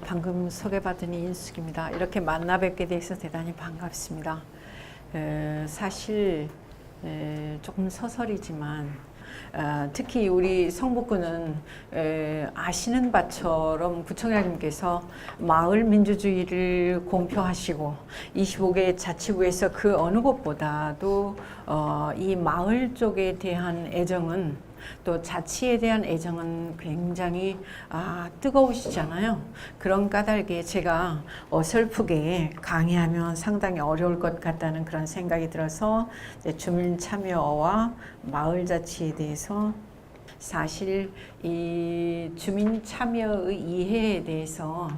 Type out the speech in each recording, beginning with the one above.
방금 소개받은 이인숙입니다. 이렇게 만나 뵙게 돼서 대단히 반갑습니다. 사실 조금 서설이지만 특히 우리 성북구는 아시는 바처럼 구청장님께서 마을 민주주의를 공표하시고 25개 자치구에서 그 어느 곳보다도 이 마을 쪽에 대한 애정은 또 자치에 대한 애정은 굉장히 뜨거우시잖아요. 그런 까닭에 제가 어설프게 강의하면 상당히 어려울 것 같다는 그런 생각이 들어서 주민 참여와 마을 자치에 대해서 사실 이 주민 참여의 이해에 대해서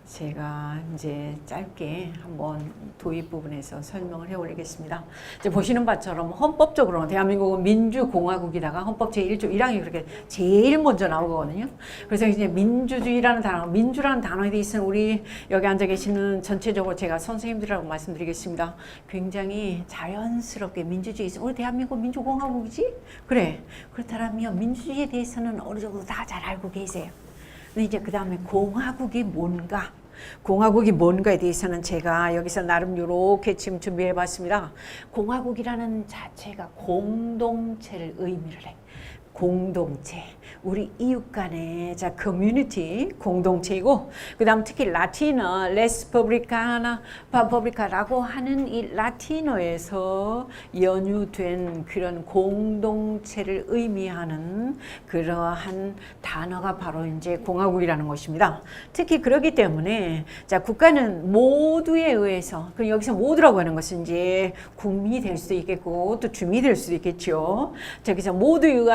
제가 이제 짧게 한번 도입 부분에서 설명을 해올리겠습니다. 이제 보시는 바처럼 헌법적으로는 대한민국은 민주공화국이다가 헌법 제1조 1항이 그렇게 제일 먼저 나오거든요. 그래서 이제 민주주의라는 단어, 민주라는 단어에 대해서는 우리 여기 앉아 계시는 전체적으로 제가 선생님들이라고 말씀드리겠습니다. 굉장히 자연스럽게 민주주의에서 우리 대한민국 민주공화국이지? 그래. 그렇다면 민주주의에 대해서는 어느 정도 다 잘 알고 계세요. 근데 이제 그 다음에 공화국이 뭔가? 공화국이 뭔가에 대해서는 제가 여기서 나름 이렇게 지금 준비해 봤습니다. 공화국이라는 자체가 공동체를 의미를 해. 공동체, 우리 이웃 간의 커뮤니티 공동체이고, 그 다음 특히 라틴어 레스퍼브리카나 파브리카라고 하는 이 라틴어에서 연유된 그런 공동체를 의미하는 그러한 단어가 바로 이제 공화국이라는 것입니다. 특히 그렇기 때문에 국가는 모두에 의해서, 그럼 여기서 모두라고 하는 것은 이제 국민이 될 수도 있겠고 또 주민이 될 수도 있겠죠. 저기서 모두를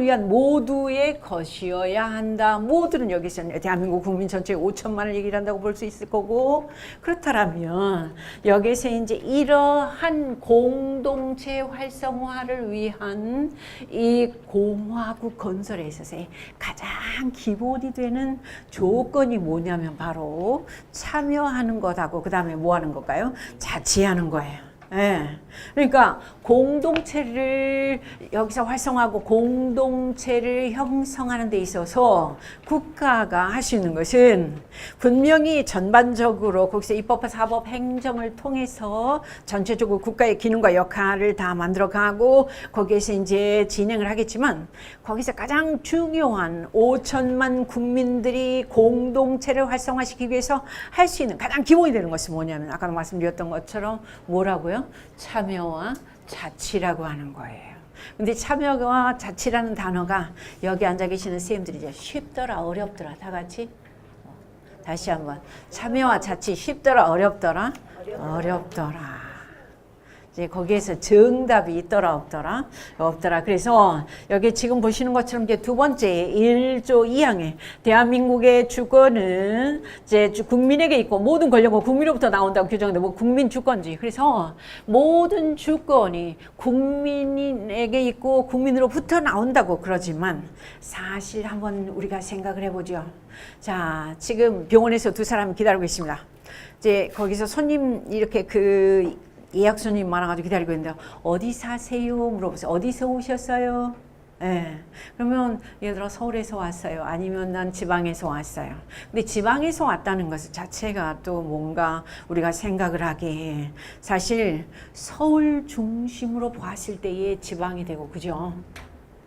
위한 모두의 것이어야 한다. 모두는 여기서 대한민국 국민 전체 5천만을 얘기를 한다고 볼 수 있을 거고, 그렇다면 여기서 이제 이러한 공동체 활성화를 위한 이 공화국 건설에 있어서의 가장 기본이 되는 조건이 뭐냐면 바로 참여하는 것하고 그 다음에 뭐 하는 걸까요? 자치하는 거예요. 예. 그러니까 공동체를 여기서 활성화하고 공동체를 형성하는 데 있어서 국가가 할 수 있는 것은 분명히 전반적으로 거기서 입법, 사법, 행정을 통해서 전체적으로 국가의 기능과 역할을 다 만들어가고 거기에서 이제 진행을 하겠지만, 거기서 가장 중요한 5천만 국민들이 공동체를 활성화시키기 위해서 할 수 있는 가장 기본이 되는 것은 뭐냐면 아까 말씀드렸던 것처럼 뭐라고요? 참여와 자치라고 하는 거예요. 근데 참여와 자치라는 단어가 여기 앉아 계시는 선생님들이 이제 쉽더라 어렵더라 다 같이 다시 한번 참여와 자치 쉽더라 어렵더라? 어렵더라. 이제 거기에서 정답이 있더라 없더라? 없더라. 그래서 여기 지금 보시는 것처럼 이제 두 번째 1조 2항에 대한민국의 주권은 이제 국민에게 있고 모든 권력은 국민으로부터 나온다고 규정하는데 뭐 국민 주권주의. 그래서 모든 주권이 국민에게 있고 국민으로부터 나온다고 그러지만 사실 한번 우리가 생각을 해보죠. 자, 지금 병원에서 두 사람이 기다리고 있습니다. 이제 거기서 손님 이렇게 예약 손님 많아가지고 기다리고 있는데 어디 사세요? 물어보세요. 어디서 오셨어요? 예. 그러면 예를 들어 서울에서 왔어요. 아니면 난 지방에서 왔어요. 근데 지방에서 왔다는 것 자체가 또 뭔가 우리가 생각을 하기에 사실 서울 중심으로 봤을 때의 지방이 되고, 그죠?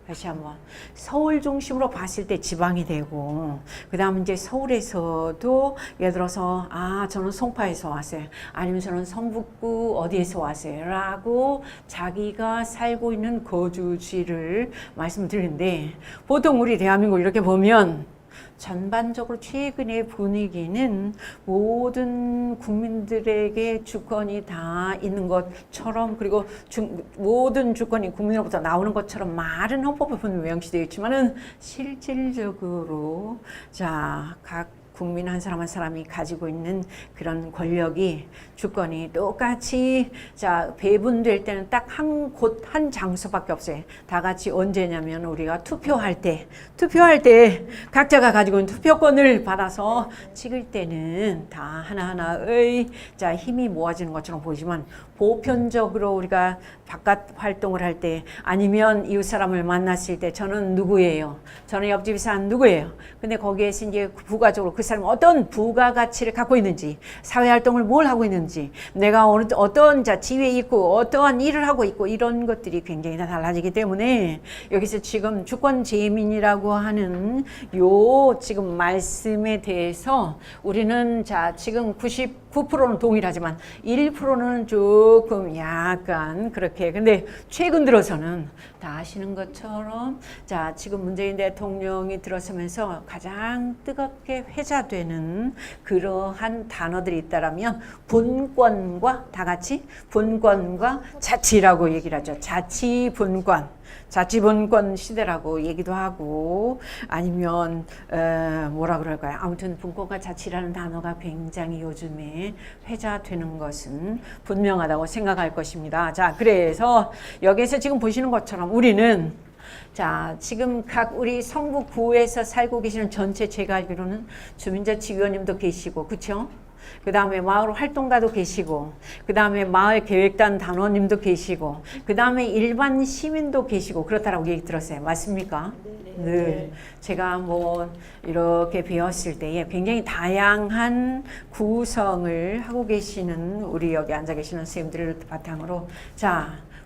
다시 한번 서울 중심으로 봤을 때 지방이 되고, 그 다음 이제 서울에서도 예를 들어서 저는 송파에서 왔어요. 아니면 저는 성북구 어디에서 왔어요. 라고 자기가 살고 있는 거주지를 말씀드리는데, 보통 우리 대한민국 이렇게 보면 전반적으로 최근의 분위기는 모든 국민들에게 주권이 다 있는 것처럼, 그리고 모든 주권이 국민으로부터 나오는 것처럼 말은 헌법에 보면 명시되어 있지만은 실질적으로 각 국민 한 사람 한 사람이 가지고 있는 그런 권력이 주권이 똑같이 배분될 때는 딱 한 곳 한 장소밖에 없어요. 다 같이 언제냐면 우리가 투표할 때 각자가 가지고 있는 투표권을 받아서 찍을 때는 다 하나하나의 힘이 모아지는 것처럼 보이지만, 보편적으로 우리가 바깥 활동을 할 때 아니면 이웃 사람을 만났을 때 저는 누구예요? 저는 옆집에 사는 누구예요? 근데 거기에서 이제 부가적으로 그 사람이 어떤 부가가치를 갖고 있는지, 사회활동을 뭘 하고 있는지, 내가 어떤 지위에 있고 어떠한 일을 하고 있고 이런 것들이 굉장히 다 달라지기 때문에 여기서 지금 주권재민이라고 하는 요 지금 말씀에 대해서 우리는 지금 99%는 동일하지만 1%는 조금 약간 그렇게, 근데 최근 들어서는 다 아시는 것처럼 지금 문재인 대통령이 들어서면서 가장 뜨겁게 회자되는 그러한 단어들이 있다라면 분권과, 다 같이 분권과 자치라고 얘기를 하죠. 자치분권 시대라고 얘기도 하고, 아니면 뭐라 그럴까요? 아무튼 분권과 자치라는 단어가 굉장히 요즘에 회자되는 것은 분명하다고 생각할 것입니다. 자, 그래서 여기에서 지금 보시는 것처럼 우리는 지금 각 우리 성북구에서 살고 계시는 전체, 제가 알기로는 주민자치위원님도 계시고, 그렇죠? 그 다음에 마을 활동가도 계시고, 그 다음에 마을 계획단 단원님도 계시고, 그 다음에 일반 시민도 계시고 그렇다라고 얘기 들었어요. 맞습니까? 네. 제가 뭐 이렇게 배웠을 때에 굉장히 다양한 구성을 하고 계시는 우리 여기 앉아 계시는 선생님들을 바탕으로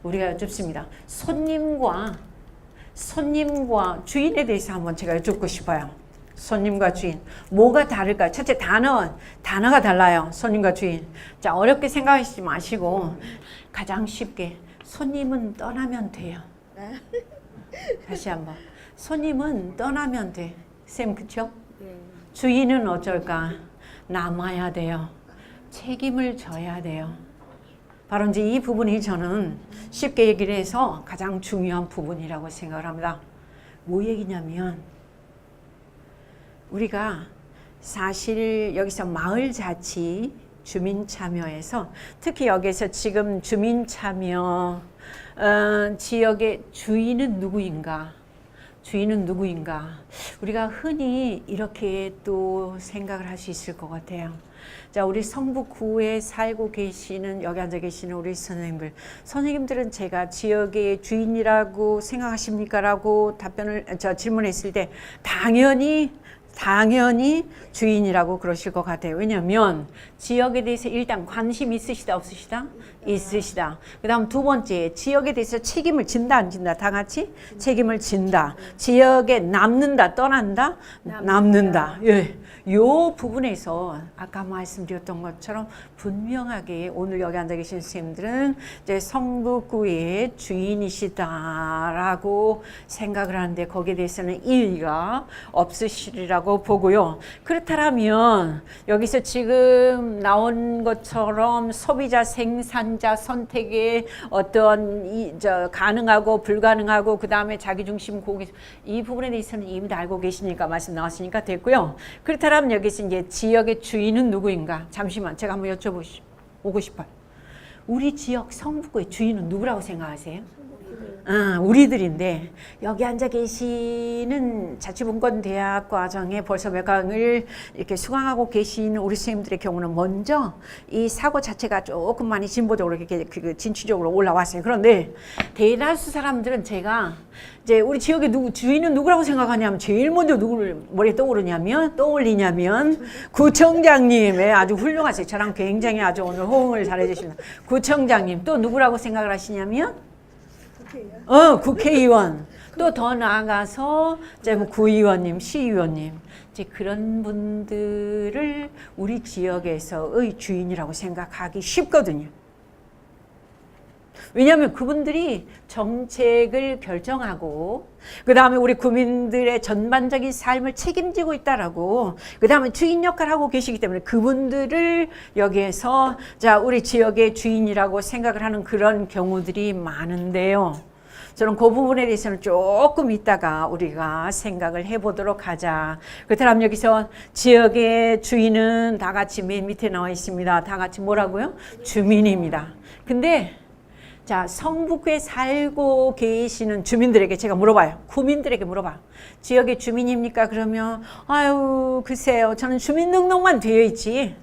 우리가 여쭙습니다. 손님과 주인에 대해서 한번 제가 여쭙고 싶어요. 손님과 주인, 뭐가 다를까요? 첫째, 단어가 달라요. 손님과 주인. 어렵게 생각하시지 마시고 가장 쉽게, 손님은 떠나면 돼요. 다시 한번, 손님은 떠나면 돼. 쌤, 그쵸? 주인은 어쩔까? 남아야 돼요. 책임을 져야 돼요. 바로 이제 이 부분이 저는 쉽게 얘기를 해서 가장 중요한 부분이라고 생각을 합니다. 뭐 얘기냐면, 우리가 사실 여기서 마을자치, 주민참여에서 특히 여기서 지금 주민참여 지역의 주인은 누구인가? 우리가 흔히 이렇게 또 생각을 할 수 있을 것 같아요. 우리 성북구에 살고 계시는, 여기 앉아 계시는 우리 선생님들은 제가 지역의 주인이라고 생각하십니까? 라고 질문했을 때 당연히 주인이라고 그러실 것 같아요. 왜냐하면 지역에 대해서 일단 관심 있으시다, 없으시다? 있으시다. 그 다음 두 번째, 지역에 대해서 책임을 진다, 안 진다? 다 같이 책임을 진다. 지역에 남는다, 떠난다? 남는다. 예. 요 부분에서 아까 말씀드렸던 것처럼 분명하게 오늘 여기 앉아 계신 선생님들은 이제 성북구의 주인이시다라고 생각을 하는데, 거기에 대해서는 일리가 없으시리라고 보고요. 그렇다면 여기서 지금 나온 것처럼 소비자, 생산자 선택의 어떤 가능하고 불가능하고, 그 다음에 자기중심 고객, 이 부분에 대해서는 이미 다 알고 계시니까 말씀 나왔으니까 됐고요. 그렇다면 여기서 이제 지역의 주인은 누구인가? 잠시만, 제가 한번 여쭤보고 싶어요. 우리 지역 성북구의 주인은 누구라고 생각하세요? 우리들인데, 여기 앉아 계시는 자치분권대학 과정에 벌써 몇 강을 이렇게 수강하고 계신 우리 선생님들의 경우는 먼저 이 사고 자체가 조금 많이 진보적으로 이렇게 진취적으로 올라왔어요. 그런데 대다수 사람들은 제가 이제 우리 지역의 주인은 누구라고 생각하냐면, 제일 먼저 누구를 머리에 떠올리냐면 구청장님의, 아주 훌륭하세요. 저랑 굉장히 아주 오늘 호응을 잘해 주십니다. 구청장님. 또 누구라고 생각을 하시냐면 국회의원. 또 더 나아가서 이제 뭐 구의원님, 시의원님, 이제 그런 분들을 우리 지역에서의 주인이라고 생각하기 쉽거든요. 왜냐하면 그분들이 정책을 결정하고, 그 다음에 우리 국민들의 전반적인 삶을 책임지고 있다라고, 그 다음에 주인 역할을 하고 계시기 때문에 그분들을 여기에서 우리 지역의 주인이라고 생각을 하는 그런 경우들이 많은데요. 저는 그 부분에 대해서는 조금 이따가 우리가 생각을 해보도록 하자. 그렇다면 여기서 지역의 주인은 다 같이 맨 밑에 나와 있습니다. 다 같이 뭐라고요? 주민입니다. 근데 성북구에 살고 계시는 주민들에게 제가 물어봐요. 구민들에게 물어봐요. 지역의 주민입니까? 그러면 글쎄요, 저는 주민등록만 되어 있지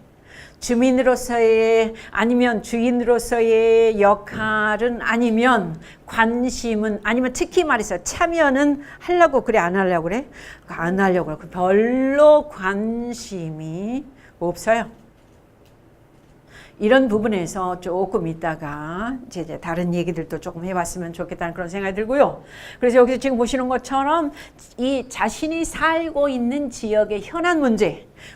주민으로서의 아니면 주인으로서의 역할은 아니면 관심은 아니면 특히 말해서 참여는 하려고 그래 안 하려고 그래? 안 하려고 그래. 별로 관심이 없어요. 이런 부분에서 조금 있다가 이제 다른 얘기들도 조금 해봤으면 좋겠다는 그런 생각이 들고요. 그래서 여기서 지금 보시는 것처럼 이 자신이 살고 있는 지역의 현안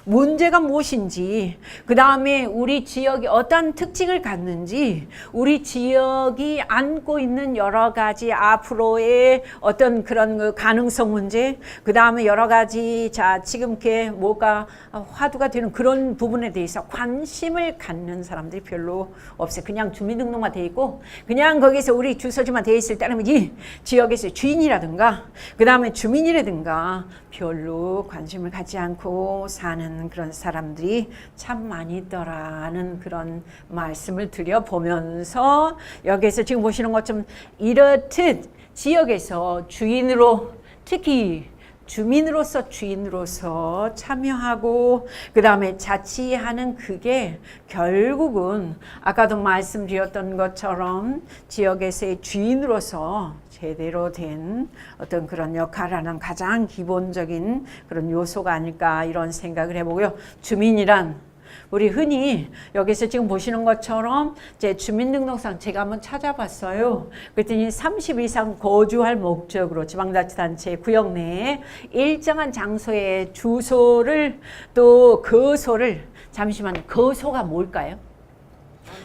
문제가 무엇인지, 그 다음에 우리 지역이 어떤 특징을 갖는지, 우리 지역이 안고 있는 여러 가지 앞으로의 어떤 그런 그 가능성 문제, 그 다음에 여러 가지 지금 게 뭐가 화두가 되는 그런 부분에 대해서 관심을 갖는 사람들이 별로 없어요. 그냥 주민등록만 돼 있고 그냥 거기서 우리 주소지만 돼 있을 때는 이 지역에서 주인이라든가 그 다음에 주민이라든가 별로 관심을 갖지 않고 사는 그런 사람들이 참 많이 있더라는 그런 말씀을 드려보면서 여기에서 지금 보시는 것처럼 이렇듯 지역에서 주인으로 특히 주민으로서 주인으로서 참여하고 그 다음에 자치하는 그게 결국은 아까도 말씀드렸던 것처럼 지역에서의 주인으로서 제대로 된 어떤 그런 역할을 하는 가장 기본적인 그런 요소가 아닐까 이런 생각을 해보고요. 주민이란 우리 흔히 여기서 지금 보시는 것처럼 제 주민등록상 제가 한번 찾아봤어요. 그랬더니 30 이상 거주할 목적으로 지방자치단체 구역 내에 일정한 장소의 주소를 또 거소를 잠시만요. 거소가 뭘까요?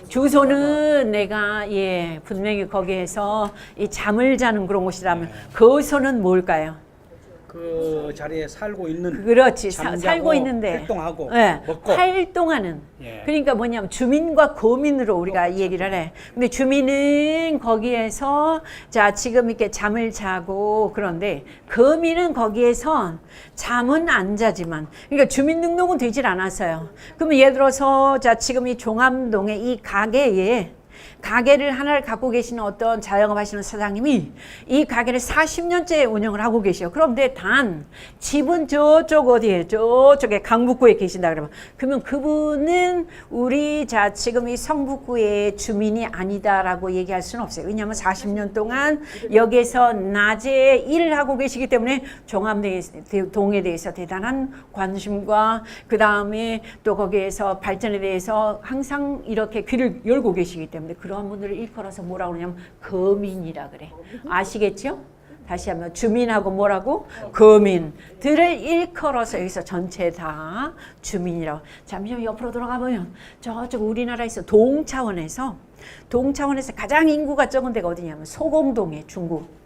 주소는 내가 분명히 거기에서 이 잠을 자는 그런 곳이라면 거소는 뭘까요? 그 자리에 살고 있는 그렇지 살고 있는데 활동하고 먹고 활동하는 그러니까 뭐냐면 주민과 거민으로 우리가 얘기를 해. 근데 주민은 거기에서 지금 이렇게 잠을 자고 그런데 거민은 거기에서 잠은 안 자지만 그러니까 주민등록은 되질 않았어요. 그러면 예를 들어서 지금 이 종암동의 이 가게를 하나를 갖고 계시는 어떤 자영업 하시는 사장님이 이 가게를 40년째 운영을 하고 계셔요. 그런데 단 집은 저쪽 어디에 저쪽에 강북구에 계신다 그러면 그분은 우리 지금 이 성북구의 주민이 아니다라고 얘기할 수는 없어요. 왜냐하면 40년 동안 여기에서 낮에 일을 하고 계시기 때문에 종암동에 대해서 대단한 관심과 그 다음에 또 거기에서 발전에 대해서 항상 이렇게 귀를 열고 계시기 때문에 그러한 분들을 일컬어서 뭐라고 그러냐면 거민이라 그래. 아시겠죠? 다시 한번 주민하고 뭐라고? 거민들을 일컬어서 여기서 전체 다 주민이라고. 잠시 옆으로 돌아가보면 저쪽 우리나라에서 동차원에서 가장 인구가 적은 데가 어디냐면 소공동에 중국.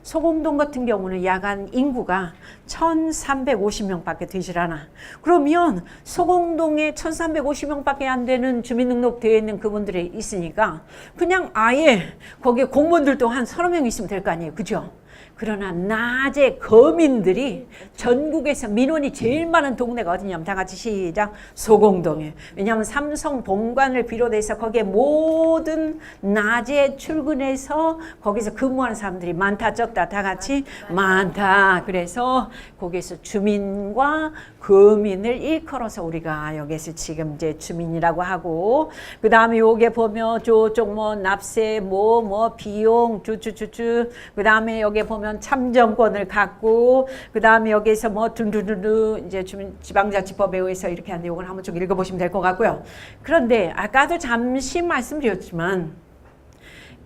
소공동 같은 경우는 야간 인구가 1350명밖에 되질 않아. 그러면 소공동에 1350명밖에 안 되는 주민등록되어 있는 그분들이 있으니까 그냥 아예 거기에 공무원들도 한 30명 있으면 될 거 아니에요. 그죠? 그러나 낮에 거민들이 전국에서 민원이 제일 많은 동네가 어디냐면 다 같이 시작 소공동이에요. 왜냐하면 삼성 본관을 비롯해서 거기에 모든 낮에 출근해서 거기서 근무하는 사람들이 많다 적다 다 같이 많다. 그래서 거기에서 주민과 거민을 일컬어서 우리가 여기서 지금 이제 주민이라고 하고 그 다음에 요게 보면 저쪽 뭐 납세 뭐 비용 주주주주 그 다음에 여기 보면 참정권을 갖고 그 다음에 여기서 뭐 둔둔둔 이제 지방자치법에 의해서 이렇게 하는데 이걸 한번 좀 읽어보시면 될 것 같고요. 그런데 아까도 잠시 말씀드렸지만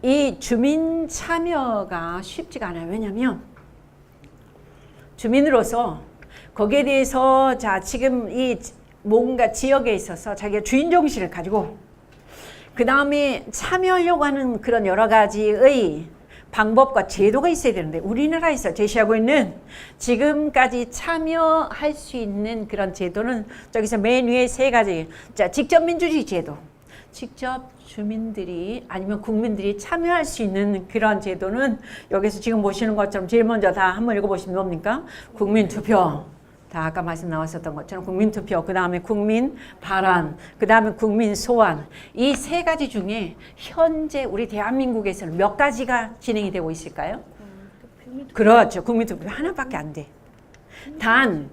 이 주민 참여가 쉽지가 않아요. 왜냐하면 주민으로서 거기에 대해서 지금 이 뭔가 지역에 있어서 자기가 주인정신을 가지고 그 다음에 참여하려고 하는 그런 여러 가지의 방법과 제도가 있어야 되는데 우리나라에서 제시하고 있는 지금까지 참여할 수 있는 그런 제도는 저기서 맨 위에 3가지. 직접 민주주의 제도. 직접 주민들이 아니면 국민들이 참여할 수 있는 그런 제도는 여기서 지금 보시는 것처럼 제일 먼저 다 한번 읽어보시면 뭡니까? 국민투표. 다 아까 말씀 나왔었던 것처럼 국민투표, 그 다음에 국민 발언, 그 다음에 국민 소환. 이 3가지 중에 현재 우리 대한민국에서는 몇 가지가 진행이 되고 있을까요? 그렇죠. 국민투표 하나밖에 안 돼. 단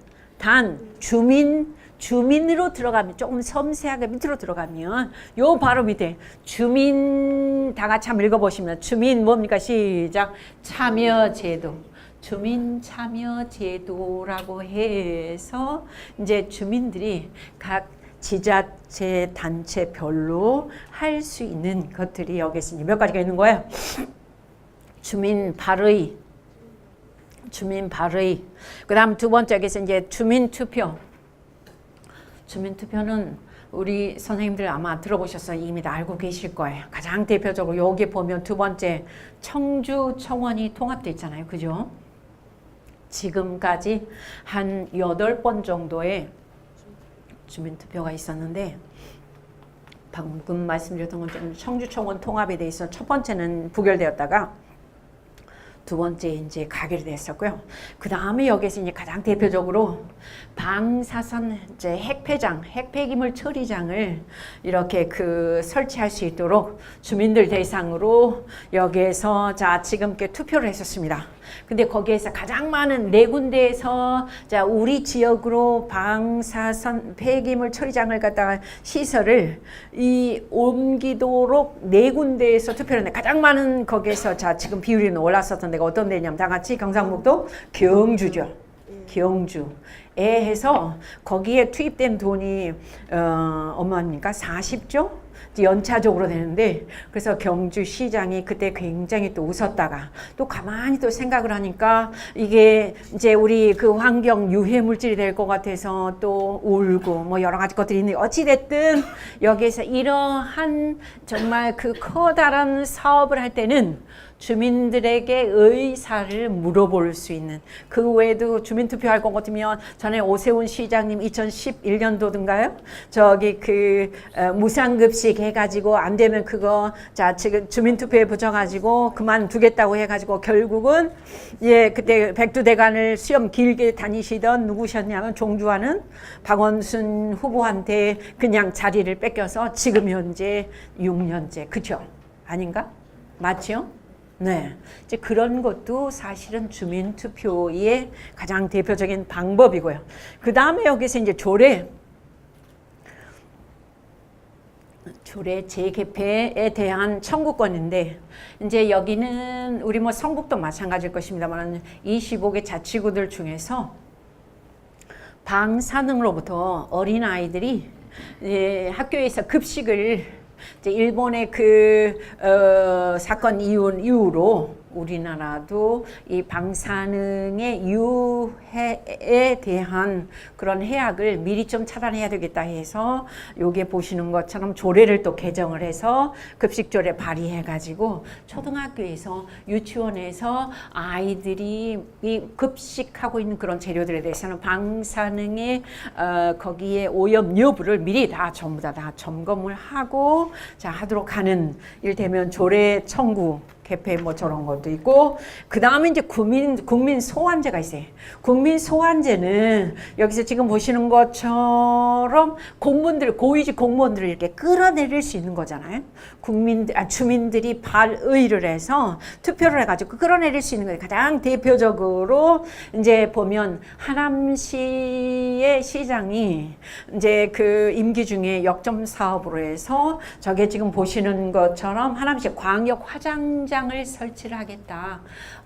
주민 주민으로 들어가면 조금 섬세하게 밑으로 들어가면 요 바로 밑에 주민 다 같이 한번 읽어보시면 주민 뭡니까? 시작. 참여제도. 주민 참여제도라고 해서 이제 주민들이 각 지자체 단체별로 할 수 있는 것들이 여기서 몇 가지가 있는 거예요. 주민 발의. 그 다음 두 번째 여기서 이제 주민 투표. 주민 투표는 우리 선생님들 아마 들어보셨어요. 이미 다 알고 계실 거예요. 가장 대표적으로 여기 보면 두 번째 청주 청원이 통합되어 있잖아요. 그죠? 지금까지 한 8번 정도의 주민 투표가 있었는데 방금 말씀드렸던 것처럼 청주 청원 통합에 대해서 첫 번째는 부결되었다가 두 번째 이제 가결이 됐었고요. 그 다음에 여기서 이제 가장 대표적으로 방사선 이제 핵폐기물 처리장을 이렇게 그 설치할 수 있도록 주민들 대상으로 여기에서 자 지금 이렇게 투표를 했었습니다. 근데 거기에서 가장 많은 4군데에서 자 우리 지역으로 방사선 폐기물 처리장을 갖다가 시설을 옮기도록 4군데에서 투표를 했는데 가장 많은 거기에서 자 지금 비율이 올랐었던 데가 어떤 데냐면 다 같이 경상북도 경주죠. 경주에 해서 거기에 투입된 돈이 얼마입니까? 40조? 연차적으로 되는데 그래서 경주시장이 그때 굉장히 또 웃었다가 또 가만히 또 생각을 하니까 이게 이제 우리 그 환경 유해 물질이 될 것 같아서 또 울고 뭐 여러 가지 것들이 있는데 어찌됐든 여기에서 이러한 정말 그 커다란 사업을 할 때는 주민들에게 의사를 물어볼 수 있는 그 외에도 주민투표할 것 같으면 전에 오세훈 시장님 2011년도든가요? 저기 그 무상급식 해가지고 안 되면 그거 자 지금 주민투표에 붙여가지고 그만두겠다고 해가지고 결국은 예 그때 백두대간을 시험 길게 다니시던 누구셨냐면 종주하는 박원순 후보한테 그냥 자리를 뺏겨서 지금 현재 6년째 그죠? 아닌가? 맞죠? 네, 이제 그런 것도 사실은 주민투표의 가장 대표적인 방법이고요. 그 다음에 여기서 이제 조례 재개폐에 대한 청구권인데 이제 여기는 우리 뭐 성북도 마찬가지일 것입니다만 25개 자치구들 중에서 방사능으로부터 어린아이들이 학교에서 급식을 이제 일본의 그 사건 이후로 우리나라도 이 방사능의 유해에 대한 그런 해악을 미리 좀 차단해야 되겠다 해서 여기에 보시는 것처럼 조례를 또 개정을 해서 급식조례 발의해가지고 초등학교에서 유치원에서 아이들이 이 급식하고 있는 그런 재료들에 대해서는 방사능의 거기에 오염 여부를 미리 다 전부 다 점검을 하고 자 하도록 하는 일테면 조례 청구 개폐 뭐 저런 것도 있고 그 다음에 이제 국민 소환제가 있어요. 국민 소환제는 여기서 지금 보시는 것처럼 공무원들 고위직 공무원들을 이렇게 끌어내릴 수 있는 거잖아요. 주민들이 발의를 해서 투표를 해가지고 끌어내릴 수 있는 거예요. 가장 대표적으로 이제 보면 하남시의 시장이 이제 그 임기 중에 역점 사업으로 해서 저게 지금 보시는 것처럼 하남시 광역 화장장 을 설치를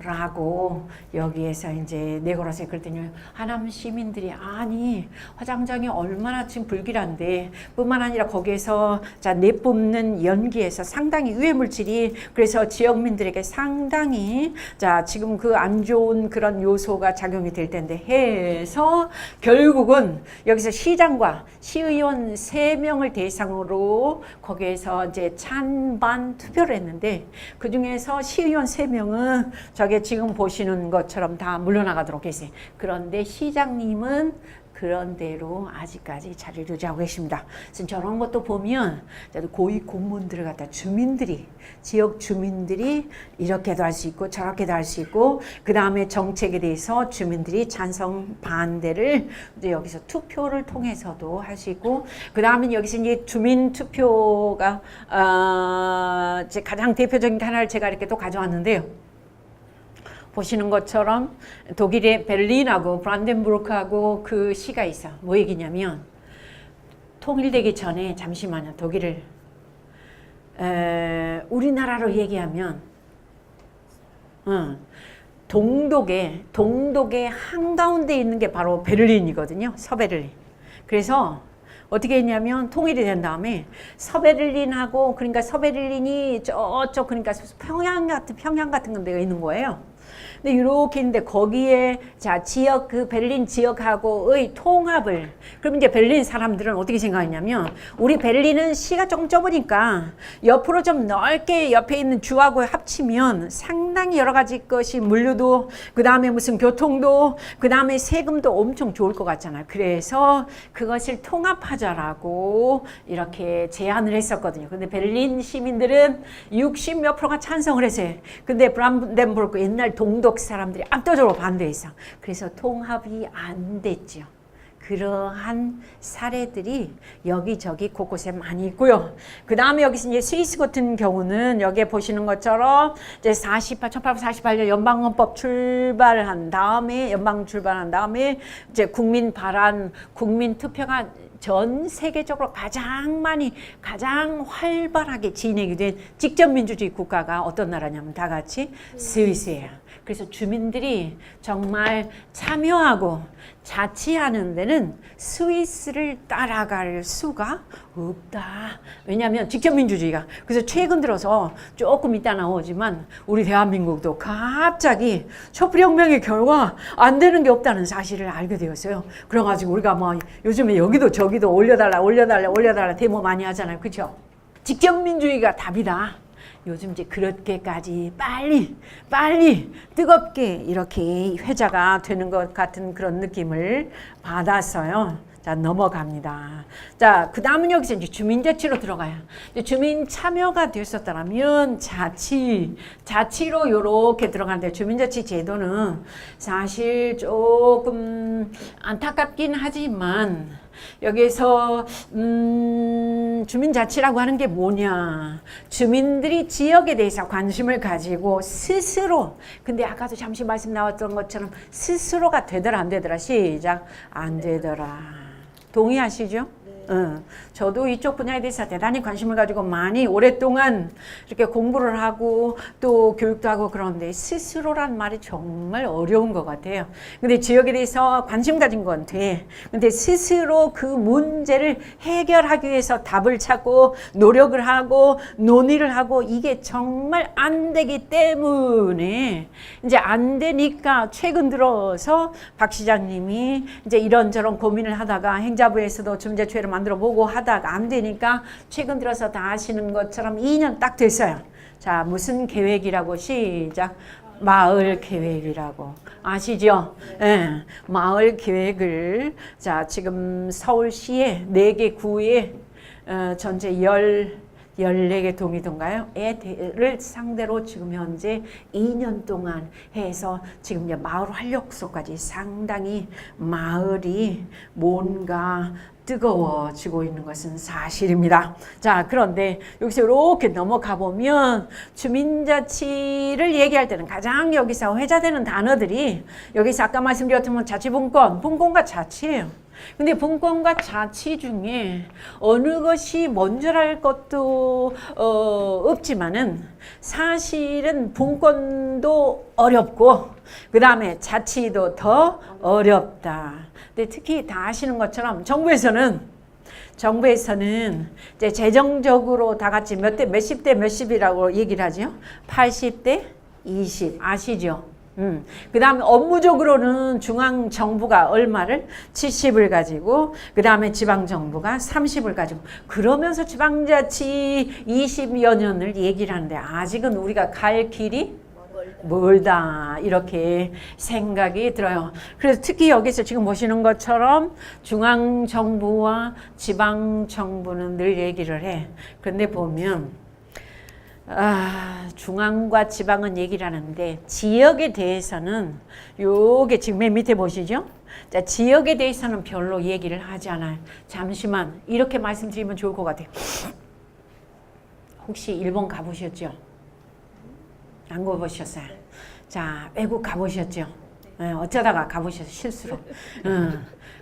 하겠다라고 여기에서 이제 내걸었어요. 그랬더니 하남 시민들이 아니 화장장이 얼마나 지금 불길한데 뿐만 아니라 거기에서 자 내뿜는 연기에서 상당히 유해 물질이 그래서 지역민들에게 상당히 자 지금 그 안 좋은 그런 요소가 작용이 될 텐데 해서 결국은 여기서 시장과 시의원 3명을 대상으로 거기에서 이제 찬반 투표를 했는데 그 중에서 시의원 3명은 저게 지금 보시는 것처럼 다 물러나가도록 했어요. 그런데 시장님은 그런 대로 아직까지 자리를 유지하고 계십니다. 그래서 저런 것도 보면 고위 공무원들을 갖다 지역 주민들이 이렇게도 할 수 있고 저렇게도 할 수 있고 그 다음에 정책에 대해서 주민들이 찬성 반대를 이제 여기서 투표를 통해서도 할 수 있고 그 다음에 여기서 이제 주민 투표가 이제 가장 대표적인 하나를 제가 이렇게 또 가져왔는데요. 보시는 것처럼 독일의 베를린하고 브란덴부르크하고 그 시가 있어. 뭐 얘기냐면 통일되기 전에 잠시만요. 독일을 우리나라로 얘기하면 동독의 한가운데 있는 게 바로 베를린이거든요. 서베를린. 그래서 어떻게 했냐면 통일이 된 다음에 서베를린하고 그러니까 서베를린이 저쪽 그러니까 평양 같은 데가 있는 거예요. 근데 이렇게 있는데 거기에 자 지역 그 베를린 지역하고의 통합을 그럼 이제 베를린 사람들은 어떻게 생각했냐면 우리 베를린은 시가 조금 좁으니까 옆으로 좀 넓게 옆에 있는 주하고 합치면 상당히 여러 가지 것이 물류도 그 다음에 무슨 교통도 그 다음에 세금도 엄청 좋을 것 같잖아요. 그래서 그것을 통합하자라고 이렇게 제안을 했었거든요. 근데 베를린 시민들은 60몇 프로가 찬성을 했어요. 근데 브란덴부르크 옛날 동독 사람들이 압도적으로 반대했어. 그래서 통합이 안 됐죠. 그러한 사례들이 여기저기 곳곳에 많이 있고요. 그 다음에 여기서 이제 스위스 같은 경우는 여기에 보시는 것처럼 이제 1848년 연방헌법 출발한 다음에 이제 국민 투표가 전 세계적으로 가장 활발하게 진행이 된 직접 민주주의 국가가 어떤 나라냐면 다 같이 스위스예요. 그래서 주민들이 정말 참여하고 자치하는 데는 스위스를 따라갈 수가 없다. 왜냐하면 직접 민주주의가. 그래서 최근 들어서 조금 이따 나오지만 우리 대한민국도 갑자기 촛불혁명의 결과 안 되는 게 없다는 사실을 알게 되었어요. 그래가지고 우리가 뭐 요즘에 여기도 저기도 올려달라 데모 많이 하잖아요. 그렇죠? 직접 민주주의가 답이다. 요즘 이제 그렇게까지 빨리 뜨겁게 이렇게 회자가 되는 것 같은 그런 느낌을 받았어요. 자, 넘어갑니다. 자, 그 다음은 여기서 이제 주민자치로 들어가요. 이제 주민 참여가 됐었다면 자치로 요렇게 들어가는데 주민자치 제도는 사실 조금 안타깝긴 하지만 여기에서 주민자치라고 하는 게 뭐냐. 주민들이 지역에 대해서 관심을 가지고 스스로 근데 아까도 잠시 말씀 나왔던 것처럼 스스로가 되더라 안 되더라. 시작. 안 되더라. 동의하시죠? 저도 이쪽 분야에 대해서 대단히 관심을 가지고 많이 오랫동안 이렇게 공부를 하고 또 교육도 하고 그러는데 스스로란 말이 정말 어려운 것 같아요. 근데 지역에 대해서 관심 가진 건 돼. 근데 스스로 그 문제를 해결하기 위해서 답을 찾고 노력을 하고 논의를 하고 이게 정말 안 되기 때문에 이제 안 되니까 최근 들어서 박 시장님이 이제 이런저런 고민을 하다가 행자부에서도 중재처를 만들어 보고 하다가 안 되니까 최근 들어서 다 아시는 것처럼 2년 딱 됐어요. 자, 무슨 계획이라고 시작. 마을 계획이라고 아시죠? 예, 마을 계획을 자 지금 서울시에 4개 구에 전체 14개 동이던가요? 애를 상대로 지금 현재 2년 동안 해서 지금 이제 마을 활력소까지 상당히 마을이 뭔가 뜨거워지고 있는 것은 사실입니다. 자, 그런데 여기서 이렇게 넘어가 보면 주민자치를 얘기할 때는 가장 여기서 회자되는 단어들이 여기서 아까 말씀드렸던 자치분권, 분권과 자치예요. 근데 분권과 자치 중에 어느 것이 먼저랄 것도 없지만은 사실은 분권도 어렵고 그 다음에 자치도 더 어렵다. 근데 특히 다 아시는 것처럼 정부에서는 이제 재정적으로 다 같이 몇십 대 몇십이라고 얘기를 하죠. 80대 20 아시죠? 그 다음에 업무적으로는 중앙정부가 얼마를 70을 가지고 그 다음에 지방정부가 30을 가지고 그러면서 지방자치 20여 년을 얘기를 하는데 아직은 우리가 갈 길이 멀다 이렇게 생각이 들어요. 그래서 특히 여기서 지금 보시는 것처럼 중앙정부와 지방정부는 늘 얘기를 해. 그런데 보면 중앙과 지방은 얘기를 하는데 지역에 대해서는 요게 지금 맨 밑에 보시죠? 자, 지역에 대해서는 별로 얘기를 하지 않아요. 잠시만 이렇게 말씀드리면 좋을 것 같아요. 혹시 일본 가보셨죠? 안 가보셨어요? 자, 외국 가보셨죠? 어쩌다가 가보셔서 실수로.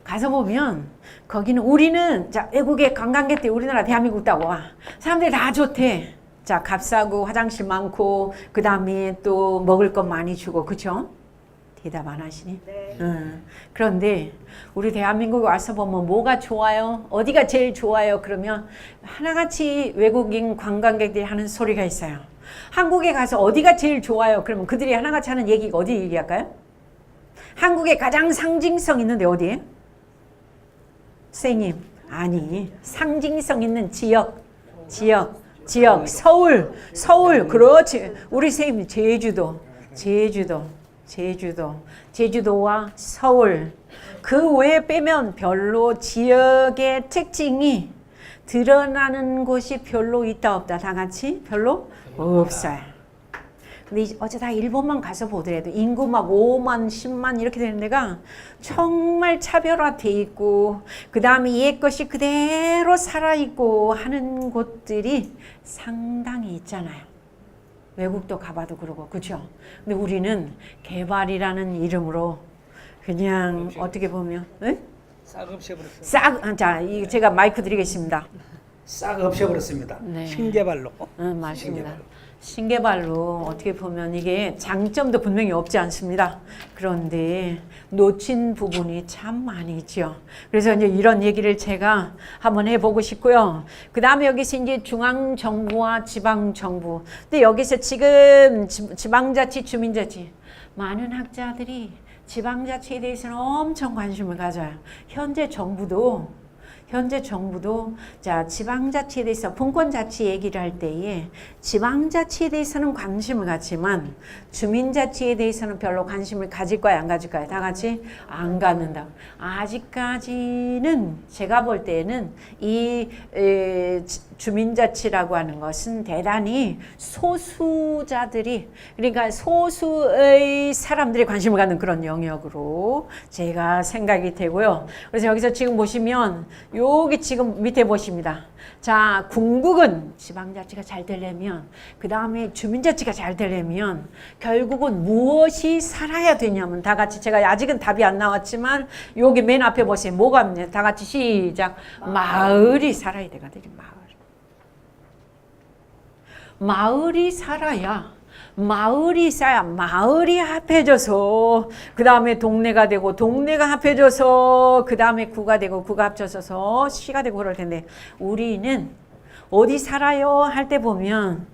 가서 보면 거기는 우리는 자 외국에 관광객들이 우리나라 대한민국 따고 와. 사람들이 다 좋대. 자 값싸고 화장실 많고 그 다음에 또 먹을 것 많이 주고 그쵸? 대답 안 하시니? 네. 그런데 우리 대한민국에 와서 보면 뭐가 좋아요? 어디가 제일 좋아요? 그러면 하나같이 외국인 관광객들이 하는 소리가 있어요. 한국에 가서 어디가 제일 좋아요? 그러면 그들이 하나같이 하는 얘기가 어디 얘기할까요? 한국에 가장 상징성 있는데 어디에? 선생님 아니 상징성 있는 지역 서울 그렇지 우리 선생님 제주도와 서울 그 외에 빼면 별로 지역의 특징이 드러나는 곳이 별로 있다 없다 다 같이 별로 없어요. 근데 어쩌다 일본만 가서 보더라도 인구 막 5만 10만 이렇게 되는 데가 정말 차별화돼 있고 그 다음에 옛 것이 그대로 살아있고 하는 곳들이 상당히 있잖아요. 외국도 가봐도 그러고 그죠? 근데 우리는 개발이라는 이름으로 그냥 어떻게 보면 싹 없애버렸어요. 자 제가 마이크 드리겠습니다. 싹 없애버렸습니다. 네. 신개발로. 맞습니다. 신개발로 어떻게 보면 이게 장점도 분명히 없지 않습니다. 그런데 놓친 부분이 참 많이 있죠. 그래서 이제 이런 얘기를 제가 한번 해보고 싶고요. 그 다음에 여기서 이제 중앙정부와 지방정부. 근데 여기서 지금 지방자치, 주민자치 많은 학자들이 지방자치에 대해서는 엄청 관심을 가져요. 현재 정부도 자 지방자치에 대해서 분권자치 얘기를 할 때에 지방자치에 대해서는 관심을 갖지만 주민자치에 대해서는 별로 관심을 가질까요 안 가질까요? 다 같이 안 갖는다. 아직까지는 제가 볼 때는 이 주민자치라고 하는 것은 대단히 소수자들이 그러니까 소수의 사람들이 관심을 갖는 그런 영역으로 제가 생각이 되고요. 그래서 여기서 지금 보시면 여기 지금 밑에 보십니다. 자, 궁극은 지방자치가 잘 되려면 그 다음에 주민자치가 잘 되려면 결국은 무엇이 살아야 되냐면 다 같이 제가 아직은 답이 안 나왔지만 여기 맨 앞에 보세요. 뭐가 있냐? 다 같이 시작. 마을이 살아야 되거든요. 마을이 살아야 마을이 합해져서 그 다음에 동네가 되고 동네가 합해져서 그 다음에 구가 되고 구가 합쳐져서 시가 되고 그럴 텐데 우리는 어디 살아요 할 때 보면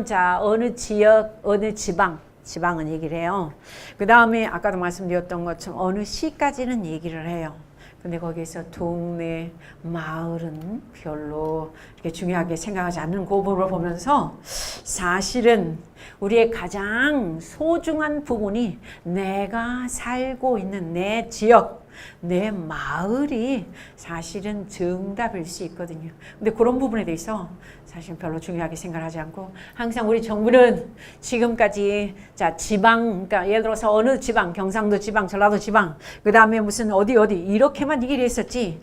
자 어느 지역 어느 지방은 얘기를 해요. 그 다음에 아까도 말씀드렸던 것처럼 어느 시까지는 얘기를 해요. 근데 거기에서 동네, 마을은 별로 이렇게 중요하게 생각하지 않는 그 부분을 보면서 사실은 우리의 가장 소중한 부분이 내가 살고 있는 내 지역, 내 마을이 사실은 정답일 수 있거든요. 근데 그런 부분에 대해서 사실 별로 중요하게 생각하지 않고 항상 우리 정부는 지금까지 자 지방 그러니까 예를 들어서 어느 지방 경상도 지방 전라도 지방 그 다음에 무슨 어디 이렇게만 얘기를 했었지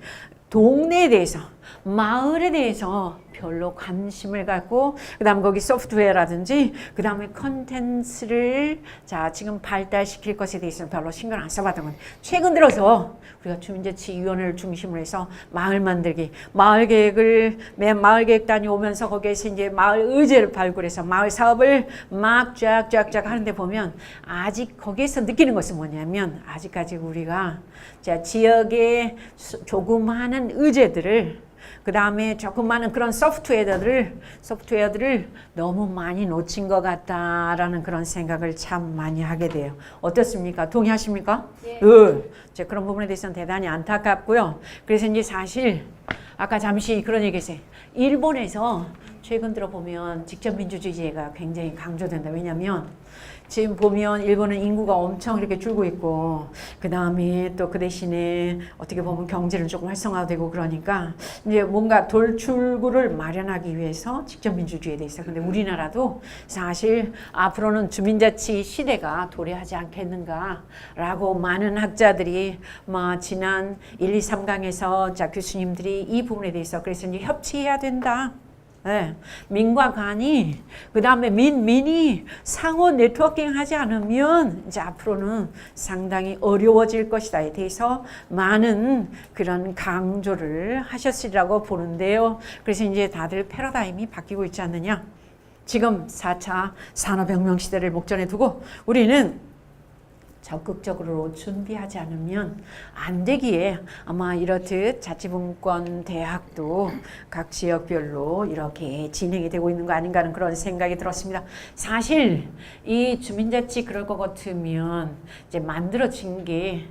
동네에 대해서 마을에 대해서 별로 관심을 갖고 그 다음 거기 소프트웨어라든지 그 다음에 컨텐츠를 자 지금 발달시킬 것에 대해서는 별로 신경 안 써봤던 건데 최근 들어서 우리가 주민자치위원회를 중심으로 해서 마을 만들기 마을 계획단이 오면서 거기에서 이제 마을 의제를 발굴해서 마을 사업을 막 쫙쫙쫙 하는데 보면 아직 거기에서 느끼는 것은 뭐냐면 아직까지 우리가 자 지역의 조그마한 의제들을 그 다음에 조그마한 그런 소프트웨어들을 너무 많이 놓친 것 같다라는 그런 생각을 참 많이 하게 돼요. 어떻습니까? 동의하십니까? 네. 제 그런 부분에 대해서는 대단히 안타깝고요. 그래서 이제 사실 아까 잠시 그런 얘기했어요. 일본에서 최근 들어 보면 직접 민주주의가 굉장히 강조된다. 왜냐하면 지금 보면 일본은 인구가 엄청 이렇게 줄고 있고 그 다음에 또 그 대신에 어떻게 보면 경제는 조금 활성화되고 그러니까 이제 뭔가 돌출구를 마련하기 위해서 직접 민주주의에 대해서 근데 우리나라도 사실 앞으로는 주민자치 시대가 도래하지 않겠는가라고 많은 학자들이 지난 1, 2, 3강에서 자 교수님들이 이 부분에 대해서 그래서 이제 협치해야 된다. 네. 민과 간이 그 다음에 민이 상호 네트워킹 하지 않으면 이제 앞으로는 상당히 어려워질 것이다에 대해서 많은 그런 강조를 하셨으리라고 보는데요. 그래서 이제 다들 패러다임이 바뀌고 있지 않느냐. 지금 4차 산업혁명 시대를 목전에 두고 우리는 적극적으로 준비하지 않으면 안 되기에 아마 이렇듯 자치분권 대학도 각 지역별로 이렇게 진행이 되고 있는 거 아닌가 하는 그런 생각이 들었습니다. 사실 이 주민자치 그럴 것 같으면 이제 만들어진 게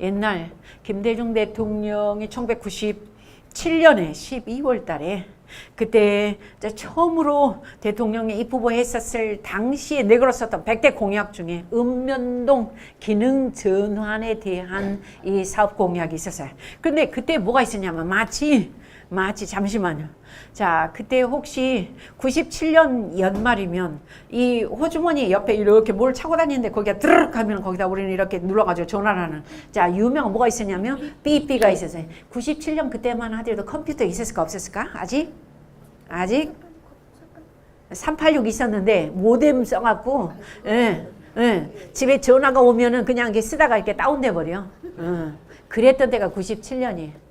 옛날 김대중 대통령이 1997년에 12월 달에 그때 처음으로 대통령이 입후보했었을 당시에 내걸었었던 100대 공약 중에 읍면동 기능 전환에 대한 이 사업 공약이 있었어요. 근데 그때 뭐가 있었냐면 마치 잠시만요. 자, 그때 혹시 97년 연말이면 이 호주머니 옆에 이렇게 뭘 차고 다니는데 거기가 드르륵 하면 거기다 우리는 이렇게 눌러가지고 전화를 하는 자, 유명한 뭐가 있었냐면 삐삐가 있었어요. 97년 그때만 하더라도 컴퓨터 있었을까 없었을까? 아직 386 있었는데 모뎀 써갖고 집에 전화가 오면은 그냥 이렇게 쓰다가 이렇게 다운돼 버려. 그랬던 때가 97년이에요.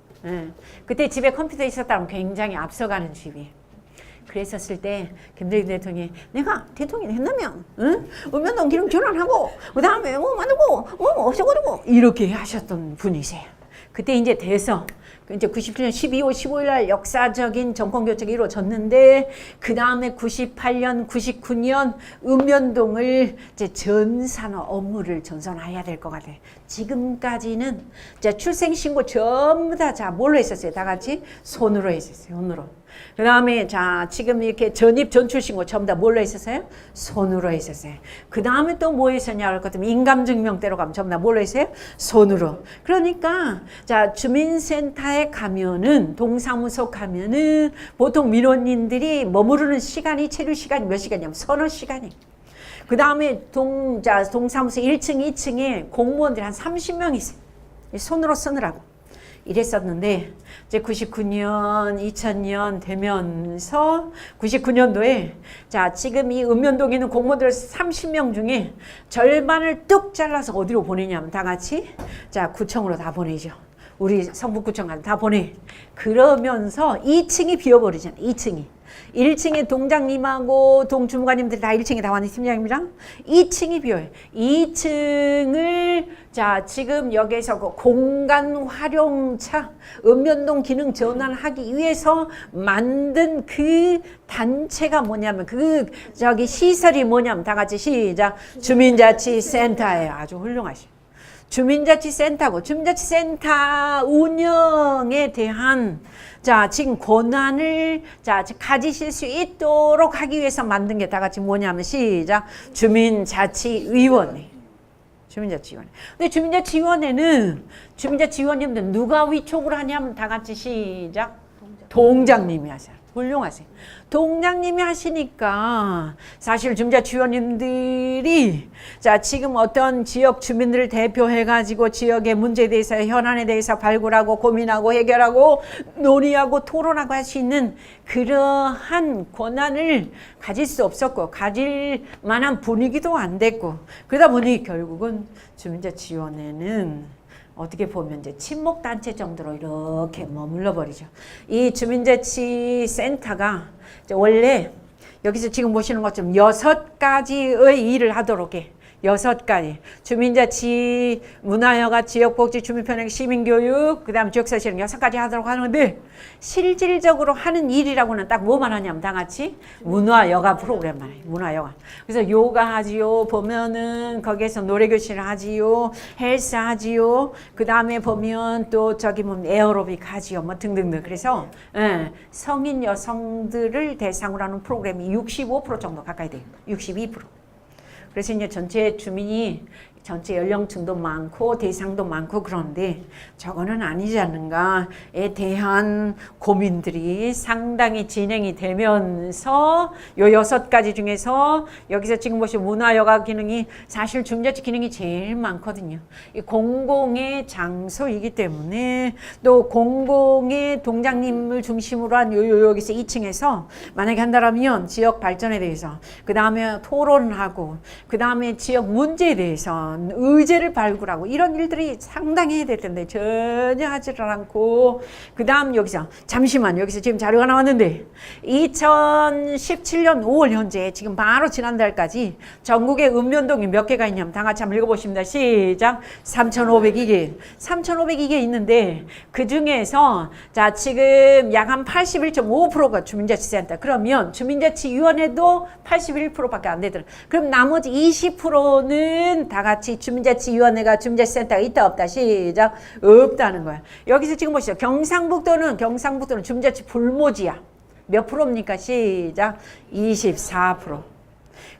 그때 집에 컴퓨터 있었다면 굉장히 앞서가는 집이에요. 그랬었을 때 김대중 대통령이 내가 대통령이 된다면 읍면동 기능 전환하고 그 다음에 뭐 만들고 뭐 없애버리고 이렇게 하셨던 분이세요. 그때 이제 돼서 이제 97년 12월 15일 날 역사적인 정권 교체가 이루어졌는데 그 다음에 98년, 99년 읍면동을 이제 전산업 업무를 전선해야 될 것 같아요. 지금까지는 이제 출생신고 전부 다 뭘로 했었어요? 다 같이 손으로 했었어요. 손으로. 그 다음에 자 지금 이렇게 전입 전출신고 전부 다 뭘로 했었어요? 손으로 했었어요. 그 다음에 또 뭐 했었냐 할 것 같으면 인감증명대로 가면 전부 다 뭘로 했어요? 손으로. 그러니까 자 주민센터에 가면은 동사무소 가면은 보통 민원인들이 머무르는 시간이 체류 시간이 몇 시간이냐면 서너 시간이. 그 다음에 동사무소 1층, 2층에 공무원들이 한 30명 있어요. 손으로 쓰느라고. 이랬었는데 이제 99년, 2000년 되면서 99년도에 자 지금 이 읍면동에 있는 공무원들 30명 중에 절반을 뚝 잘라서 어디로 보내냐면 다 같이 자 구청으로 다 보내죠. 우리 성북구청 다 보내. 그러면서 2층이 비어버리잖아요. 2층이. 1층에 동장님하고 동주무관님들이 다 1층에 다 왔는 팀장님이랑 2층이 비어요. 2층을 자 지금 여기에서 그 공간 활용차 읍면동 기능 전환하기 위해서 만든 그 단체가 뭐냐면 그 저기 시설이 뭐냐면 다 같이 시작 주민자치센터예요. 아주 훌륭하시죠. 주민자치센터고 주민자치센터 운영에 대한 자 지금 권한을 자 가지실 수 있도록 하기 위해서 만든 게 다 같이 뭐냐면 시작 주민자치위원회. 주민자치위원회. 근데 주민자치위원회는 주민자치위원님들 누가 위촉을 하냐면 다 같이 시작 동장님이 하세요. 훌륭하세요. 동장님이 하시니까 사실 주민자치위원님들이 자 지금 어떤 지역 주민들을 대표해가지고 지역의 문제에 대해서 현안에 대해서 발굴하고 고민하고 해결하고 논의하고 토론하고 할 수 있는 그러한 권한을 가질 수 없었고 가질 만한 분위기도 안 됐고 그러다 보니 결국은 주민자치위원회는 어떻게 보면 이제 친목단체 정도로 이렇게 머물러 버리죠. 이 주민자치센터가 원래 여기서 지금 보시는 것처럼 6가지의 일을 하도록 해. 6가지. 주민자치, 문화여가, 지역복지, 주민편행, 시민교육, 그 다음 지역사실은 6가지 하도록 하는데 실질적으로 하는 일이라고는 딱 뭐만 하냐면 다 같이 문화여가 프로그램만 해요. 문화여가. 그래서 요가 하지요. 보면은 거기에서 노래교실 하지요. 헬스 하지요. 그 다음에 보면 또 저기 뭐 에어로빅 하지요. 뭐 등등등. 그래서 성인 여성들을 대상으로 하는 프로그램이 65% 정도 가까이 돼요. 62%. 그래서 이제 전체 주민이 전체 연령층도 많고 대상도 많고 그런데 저거는 아니지 않는가에 대한 고민들이 상당히 진행이 되면서 요 6가지 중에서 여기서 지금 보시면 문화여가 기능이 사실 중자치 기능이 제일 많거든요. 이 공공의 장소이기 때문에 또 공공의 동장님을 중심으로 한 여기서 2층에서 만약에 한다면 지역 발전에 대해서 그 다음에 토론하고 그 다음에 지역 문제에 대해서 의제를 발굴하고 이런 일들이 상당히 해야 될 텐데 전혀 하지를 않고 그 다음 여기서 잠시만 여기서 지금 자료가 나왔는데 2017년 5월 현재 지금 바로 지난달까지 전국에 읍면동이 몇 개가 있냐면 다 같이 한번 읽어보십니다. 시작. 3,502개 3,502개 있는데 그 중에서 자 지금 약 한 81.5%가 주민자치센터 그러면 주민자치위원회도 81%밖에 안 되더라. 그럼 나머지 20%는 다 같이 주민자치위원회가 주민자치센터가 있다 없다 시작 없다는 거야. 여기서 지금 보시죠. 경상북도는 주민자치 불모지야. 몇 프로입니까? 시작 24%.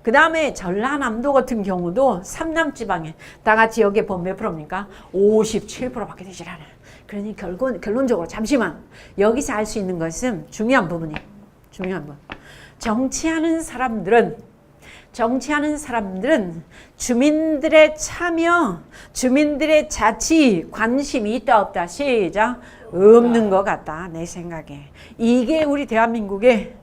그 다음에 전라남도 같은 경우도 삼남지방에 다 같이 여기에 보면 몇 프로입니까? 57%밖에 되질 않아요. 그러니 결론적으로 잠시만 여기서 알 수 있는 것은 중요한 부분. 정치하는 사람들은 주민들의 참여, 주민들의 자치, 관심이 있다 없다 시작 없는 것 같다 내 생각에. 이게 우리 대한민국의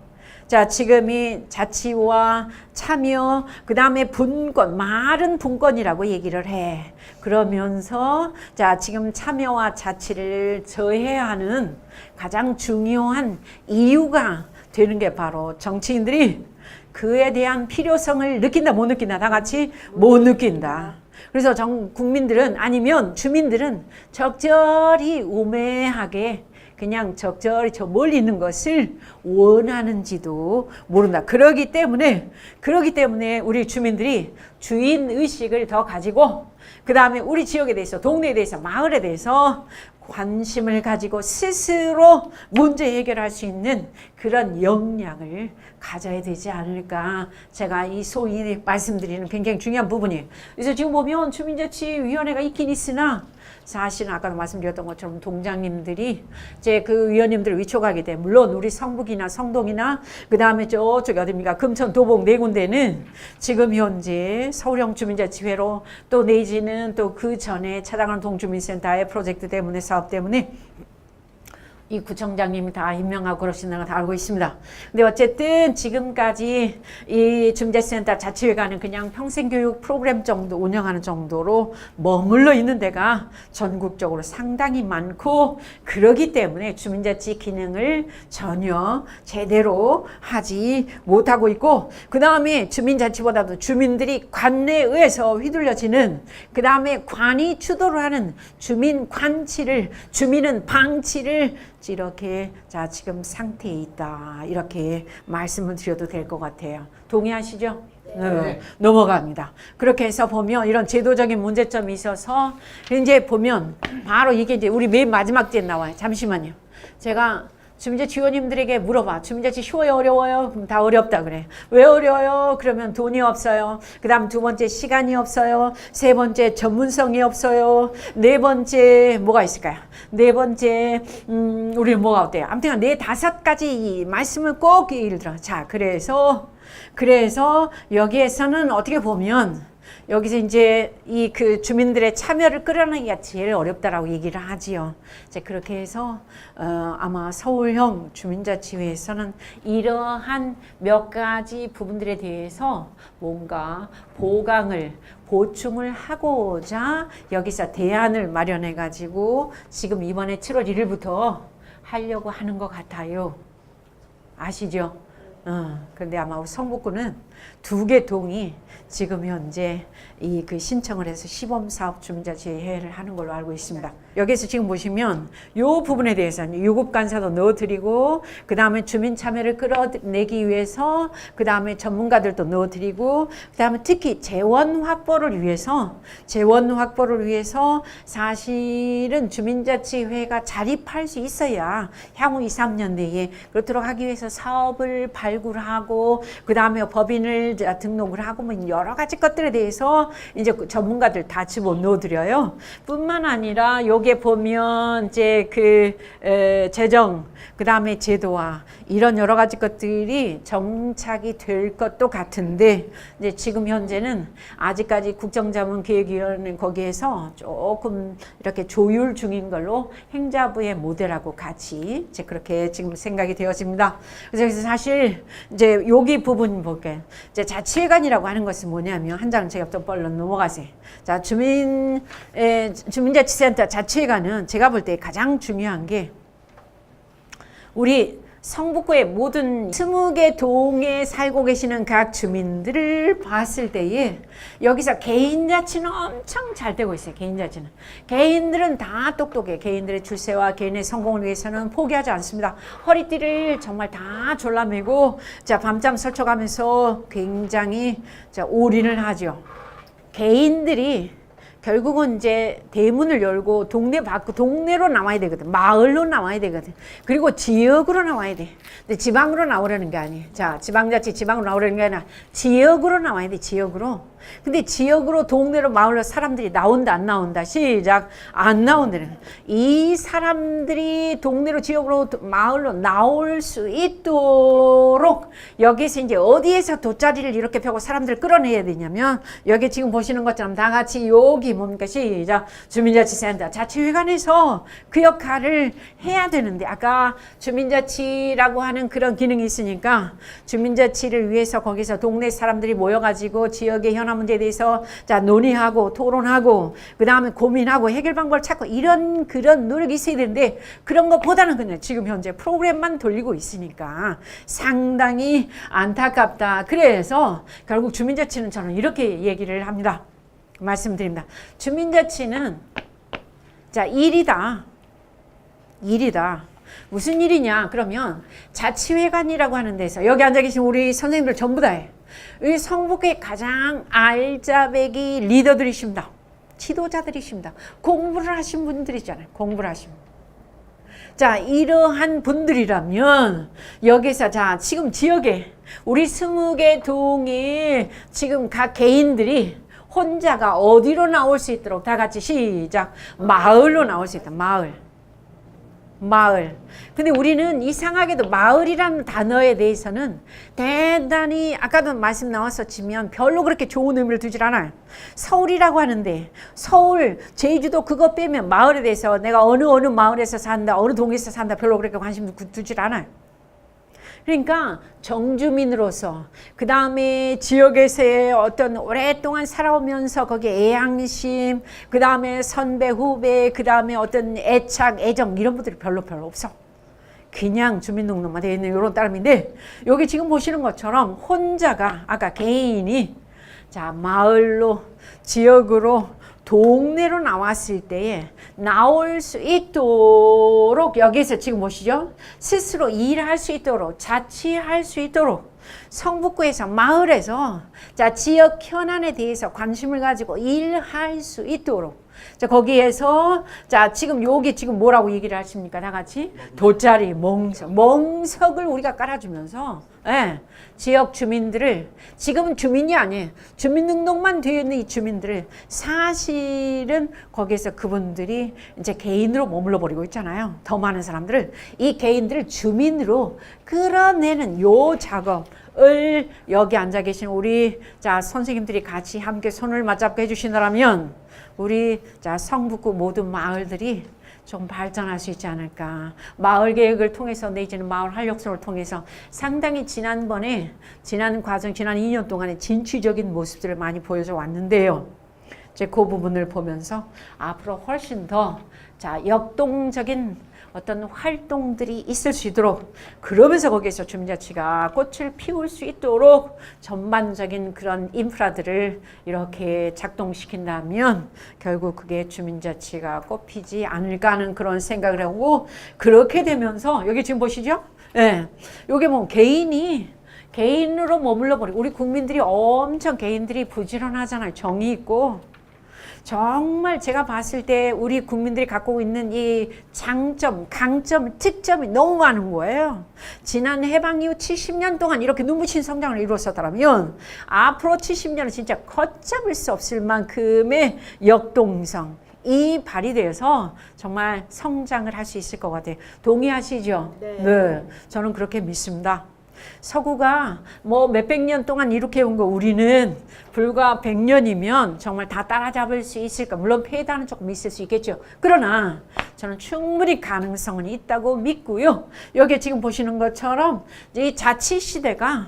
자 지금이 자치와 참여 그 다음에 분권 말은 분권이라고 얘기를 해. 그러면서 자 지금 참여와 자치를 저해하는 가장 중요한 이유가 되는 게 바로 정치인들이 그에 대한 필요성을 느낀다 못 느낀다 다 같이 못 느낀다. 그래서 국민들은 아니면 주민들은 적절히 우매하게 그냥 적절히 저 멀리 있는 것을 원하는지도 모른다. 그러기 때문에 우리 주민들이 주인의식을 더 가지고 그 다음에 우리 지역에 대해서 동네에 대해서 마을에 대해서 관심을 가지고 스스로 문제 해결할 수 있는 그런 역량을 가져야 되지 않을까. 제가 이 소위 말씀드리는 굉장히 중요한 부분이에요. 그래서 지금 보면 주민자치위원회가 있긴 있으나 사실은 아까도 말씀드렸던 것처럼 동장님들이 이제 그 위원님들을 위촉하게 돼. 물론 우리 성북이나 성동이나 그 다음에 저쪽 어딥니까 금천 도봉 네 군데는 지금 현재 서울형 주민자치회로 또 내지는 또 그 전에 차당하는 동주민센터의 프로젝트 때문에 사업 때문에 이 구청장님이 다 임명하고 그러시는 걸 다 알고 있습니다. 근데 어쨌든 지금까지 이 주민자치센터 자치회관은 그냥 평생교육 프로그램 정도 운영하는 정도로 머물러 있는 데가 전국적으로 상당히 많고 그러기 때문에 주민자치 기능을 전혀 제대로 하지 못하고 있고 그 다음에 주민자치보다도 주민들이 관내에 의해서 휘둘려지는 그 다음에 관이 주도를 하는 주민관치를 주민은 방치를 이렇게 자 지금 상태에 있다 이렇게 말씀을 드려도 될 것 같아요. 동의하시죠? 네. 넘어갑니다. 그렇게 해서 보면 이런 제도적인 문제점이 있어서 이제 보면 바로 이게 이제 우리 맨 마지막 때 나와요. 잠시만요. 제가 주민자치 위원님들에게 물어봐. 주민자치 쉬워요, 어려워요? 그럼 다 어렵다 그래. 왜 어려워요? 그러면 돈이 없어요. 그 다음 두 번째 시간이 없어요. 세 번째 전문성이 없어요. 네 번째 뭐가 있을까요? 네 번째 우리는 뭐가 어때요? 아무튼 네 다섯 가지 말씀을 꼭 예를 들어. 자 그래서 여기에서는 어떻게 보면 여기서 이제 이 그 주민들의 참여를 끌어내기가 제일 어렵다라고 얘기를 하지요. 이제 그렇게 해서 아마 서울형 주민자치회에서는 이러한 몇 가지 부분들에 대해서 뭔가 보충을 하고자 여기서 대안을 마련해 가지고 지금 이번에 7월 1일부터 하려고 하는 것 같아요. 아시죠? 근데 아마 우리 성북구는 2개 동이 지금 현재 이 그 신청을 해서 시범사업 주민자치회를 하는 걸로 알고 있습니다. 여기서 지금 보시면 요 부분에 대해서는 유급간사도 넣어드리고 그 다음에 주민 참여를 끌어내기 위해서 그 다음에 전문가들도 넣어드리고 그 다음에 특히 재원 확보를 위해서 사실은 주민자치회가 자립할 수 있어야 향후 2, 3년 내에 그렇도록 하기 위해서 사업을 발굴하고 그다음에 법인을 등록을 하고 뭐 여러 가지 것들에 대해서 이제 전문가들 다 집어넣어 드려요. 뿐만 아니라 여기에 보면 이제 재정 그다음에 제도화 이런 여러 가지 것들이 정착이 될 것도 같은데 이제 지금 현재는 아직까지 국정자문기획위원회 거기에서 조금 이렇게 조율 중인 걸로 행자부의 모델하고 같이 이제 그렇게 지금 생각이 되어집니다. 그래서 사실 이제 여기 부분 볼게요. 이제 자치회관이라고 하는 것은 뭐냐면 한 장 제가 좀 빨리 넘어가세요. 자, 주민자치센터 자치회관은 제가 볼 때 가장 중요한 게 우리 성북구의 모든 20개 동에 살고 계시는 각 주민들을 봤을 때에 여기서 개인자치는 엄청 잘 되고 있어요. 개인자치는. 개인들은 다 똑똑해. 개인들의 출세와 개인의 성공을 위해서는 포기하지 않습니다. 허리띠를 정말 다 졸라매고 자 밤잠 설쳐가면서 굉장히 자 올인을 하죠. 개인들이 결국은 이제 대문을 열고 동네 밖 동네로 나와야 되거든. 마을로 나와야 되거든. 그리고 지역으로 나와야 돼. 근데 지방으로 나오라는 게 아니에요. 자, 지방자치 지방으로 나오라는 게 아니라 지역으로 나와야 돼. 지역으로. 근데 지역으로 동네로 마을로 사람들이 나온다 안 나온다. 시작. 안 나온다는. 이 사람들이 동네로 지역으로 마을로 나올 수 있도록 여기서 이제 어디에서 돗자리를 이렇게 펴고 사람들을 끌어내야 되냐면 여기 지금 보시는 것처럼 다 같이 여기 뭡니까? 시작. 주민자치센터 자치회관에서 그 역할을 해야 되는데 아까 주민자치라고 하는 그런 기능이 있으니까 주민자치를 위해서 거기서 동네 사람들이 모여가지고 지역의 현안 문제에 대해서 자 논의하고 토론하고 그 다음에 고민하고 해결 방법을 찾고 이런 그런 노력이 있어야 되는데 그런 것보다는 그냥 지금 현재 프로그램만 돌리고 있으니까 상당히 안타깝다. 그래서 결국 주민자치는 저는 이렇게 얘기를 합니다. 말씀드립니다. 주민자치는 자 일이다. 무슨 일이냐? 그러면 자치회관이라고 하는 데서 여기 앉아 계신 우리 선생님들 전부 다 해. 이 성북의 가장 알짜배기 리더들이십니다. 지도자들이십니다. 공부를 하신 분들이잖아요. 공부를 하신 분. 자, 이러한 분들이라면 여기서 자 지금 지역에 우리 20개 동에 지금 각 개인들이 혼자가 어디로 나올 수 있도록 다 같이 시작. 마을로 나올 수 있다. 마을. 근데 우리는 이상하게도 마을이라는 단어에 대해서는 대단히 아까도 말씀 나왔었지만 별로 그렇게 좋은 의미를 두질 않아요. 서울이라고 하는데 서울, 제주도 그거 빼면 마을에 대해서 내가 어느 마을에서 산다, 어느 동에서 산다 별로 그렇게 관심 두질 않아요. 그러니까 정주민으로서 그 다음에 지역에서의 어떤 오랫동안 살아오면서 거기에 애향심 그 다음에 선배 후배 그 다음에 어떤 애착 애정 이런 분들이 별로 없어. 그냥 주민등록만 되어 있는 이런 따름인데 여기 지금 보시는 것처럼 혼자가 아까 개인이 자 마을로 지역으로 동네로 나왔을 때에 나올 수 있도록 여기서 지금 보시죠. 스스로 일할 수 있도록 자치할 수 있도록 성북구에서 마을에서 자 지역 현안에 대해서 관심을 가지고 일할 수 있도록 자 거기에서 자 지금 여기 지금 뭐라고 얘기를 하십니까? 다 같이 돗자리 멍석을 우리가 깔아주면서 예, 지역 주민들을 지금은 주민이 아니에요. 주민등록만 되어 있는 이 주민들을 사실은 거기에서 그분들이 이제 개인으로 머물러 버리고 있잖아요. 더 많은 사람들을 이 개인들을 주민으로 끌어내는 요 작업을 여기 앉아 계신 우리 자 선생님들이 같이 함께 손을 맞잡고 해주신다면 우리 자 성북구 모든 마을들이 좀 발전할 수 있지 않을까. 마을 계획을 통해서 내지는 마을 활력소를 통해서 상당히 지난 2년 동안에 진취적인 모습들을 많이 보여줘 왔는데요. 이제 그 부분을 보면서 앞으로 훨씬 더 자 역동적인 어떤 활동들이 있을 수 있도록 그러면서 거기에서 주민자치가 꽃을 피울 수 있도록 전반적인 그런 인프라들을 이렇게 작동시킨다면 결국 그게 주민자치가 꽃피지 않을까 하는 그런 생각을 하고 그렇게 되면서 여기 지금 보시죠? 예. 여기 뭐 개인으로 머물러 버리고 우리 국민들이 엄청 개인들이 부지런하잖아요. 정이 있고 정말 제가 봤을 때 우리 국민들이 갖고 있는 이 장점, 강점, 특점이 너무 많은 거예요. 지난 해방 이후 70년 동안 이렇게 눈부신 성장을 이루었었다면 앞으로 70년은 진짜 걷잡을 수 없을 만큼의 역동성 이 발휘되어서 정말 성장을 할 수 있을 것 같아요. 동의하시죠? 네. 저는 그렇게 믿습니다. 서구가 뭐 몇백 년 동안 이렇게 온 거 우리는 불과 100년이면 정말 다 따라잡을 수 있을까? 물론 폐단은 조금 있을 수 있겠죠. 그러나 저는 충분히 가능성은 있다고 믿고요. 여기 지금 보시는 것처럼 이 자치 시대가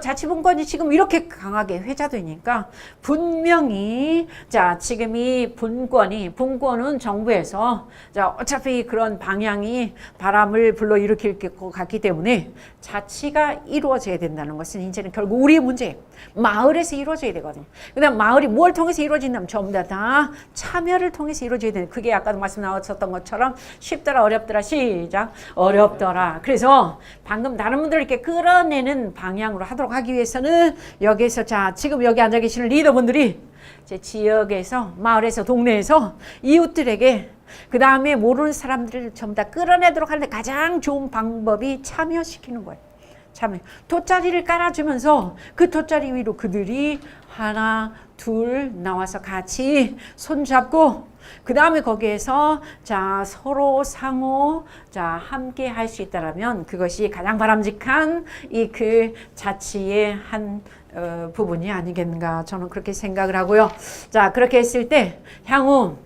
자치분권이 지금 이렇게 강하게 회자되니까 분명히 자 지금 이 분권은 정부에서 자 어차피 그런 방향이 바람을 불러일으킬 것 같기 때문에 자치가 이루어져야 된다는 것은 이제는 결국 우리의 문제예요. 마을에서 이루어져야 되거든요. 그다음 마을이 뭘 통해서 이루어진다면 전부 다 참여를 통해서 이루어져야 되는 그게 아까도 말씀 나왔었던 것처럼 쉽더라 어렵더라 시작 어렵더라. 그래서 방금 다른 분들 이렇게 끌어내는 방향으로 하도록 하기 위해서는 여기에서 자 지금 여기 앉아 계시는 리더분들이 제 지역에서 마을에서 동네에서 이웃들에게 그 다음에 모르는 사람들을 전부 다 끌어내도록 하는데 가장 좋은 방법이 참여시키는 거예요. 참여. 돗자리를 깔아주면서 그 돗자리 위로 그들이 하나 둘 나와서 같이 손잡고 그 다음에 거기에서 자 서로 상호 자 함께 할 수 있다라면 그것이 가장 바람직한 이 그 자치의 한 부분이 아니겠는가 저는 그렇게 생각을 하고요. 자 그렇게 했을 때 향후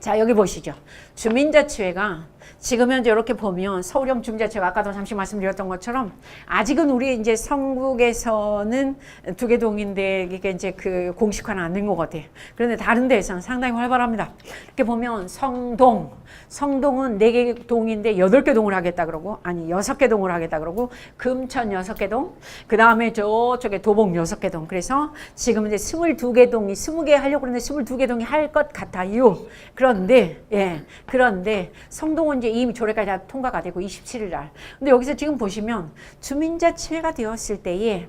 자 여기 보시죠. 주민자치회가 지금 현재 이렇게 보면 서울형 주민자치회가 아까도 잠시 말씀드렸던 것처럼 아직은 우리 이제 성북에서는 두개동인데 이게 이제 그 공식화는 안 된 것 같아요. 그런데 다른 데에서는 상당히 활발합니다. 이렇게 보면 성동은 4개 동인데 8개 동을 하겠다 그러고 아니 6개 동을 하겠다 그러고 금천 6개 동, 그 다음에 저쪽에 도봉 6개 동. 그래서 지금 이제 22개 동이 20개 하려고 그러는데 22개 동이 할 것 같아요. 그런데 성동은 이제 이미 조례까지 다 통과가 되고 27일 날. 근데 여기서 지금 보시면 주민자치회가 되었을 때에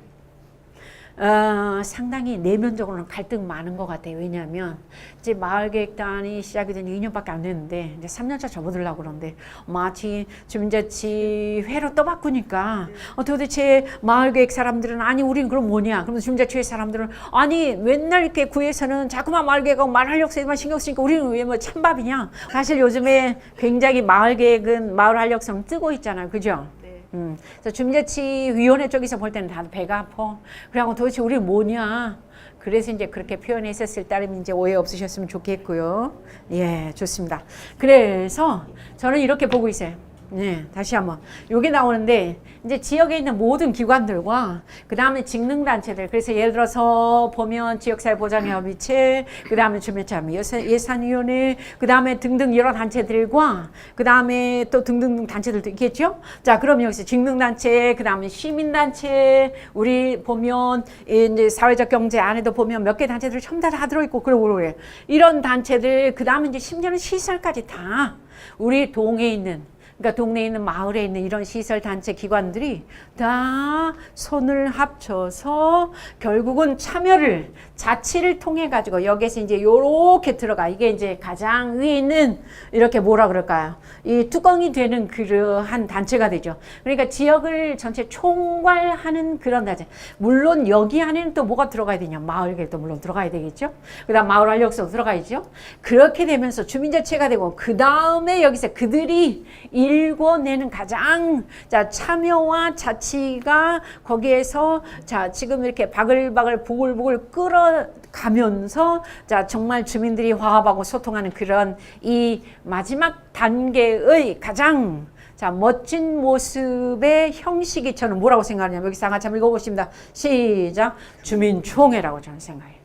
상당히 내면적으로는 갈등 많은 것 같아요. 왜냐하면 이제 마을계획단이 시작이 된 2년밖에 안 됐는데 이제 3년차 접어들려고 그러는데 마치 주민자치회로 또 바꾸니까 도대체 마을계획 사람들은 아니 우리는 그럼 뭐냐? 그러면 주민자치회 사람들은 아니 맨날 이렇게 구에서는 자꾸만 마을계획하고 말활력소에만 신경 쓰니까 우리는 왜 뭐 찬밥이냐? 사실 요즘에 굉장히 마을계획은 마을활력소는 뜨고 있잖아요. 그죠? 그래서 주민자치위원회 쪽에서 볼 때는 다들 배가 아파. 그래갖고 도대체 우리 뭐냐. 그래서 이제 그렇게 표현했었을 따름 이제 오해 없으셨으면 좋겠고요. 예, 좋습니다. 그래서 저는 이렇게 보고 있어요. 네, 다시 한번 여기 나오는데 이제 지역에 있는 모든 기관들과 그 다음에 직능단체들 그래서 예를 들어서 보면 지역사회보장협의체 그 다음에 주민자치예산위원회 그 다음에 등등 여러 단체들과 그 다음에 또 등등 단체들도 있겠죠. 자 그럼 여기서 직능단체 그 다음에 시민단체 우리 보면 이제 사회적 경제 안에도 보면 몇 개 단체들 전부 다 들어있고 그러고 그래요. 이런 단체들 그 다음에 이제 심지어는 시설까지 다 우리 동에 있는 그러니까 동네에 있는 마을에 있는 이런 시설 단체 기관들이 다 손을 합쳐서 결국은 참여를 자치를 통해 가지고 여기에서 이제 요렇게 들어가 이게 이제 가장 위에 있는 이렇게 뭐라 그럴까요? 이 뚜껑이 되는 그러한 단체가 되죠. 그러니까 지역을 전체 총괄하는 그런 단체. 물론 여기 안에는 또 뭐가 들어가야 되냐? 마을계획도 물론 들어가야 되겠죠. 그다음 마을활력소도 들어가야죠. 그렇게 되면서 주민자치가 되고 그 다음에 여기서 그들이 일궈내는 가장 자 참여와 자치가 거기에서 자 지금 이렇게 바글바글 보글보글 끌어가면서 자 정말 주민들이 화합하고 소통하는 그런 이 마지막 단계의 가장 자 멋진 모습의 형식이 저는 뭐라고 생각하냐면 여기서 같이 한번 읽어보십니다. 시작. 주민총회라고 저는 생각해요.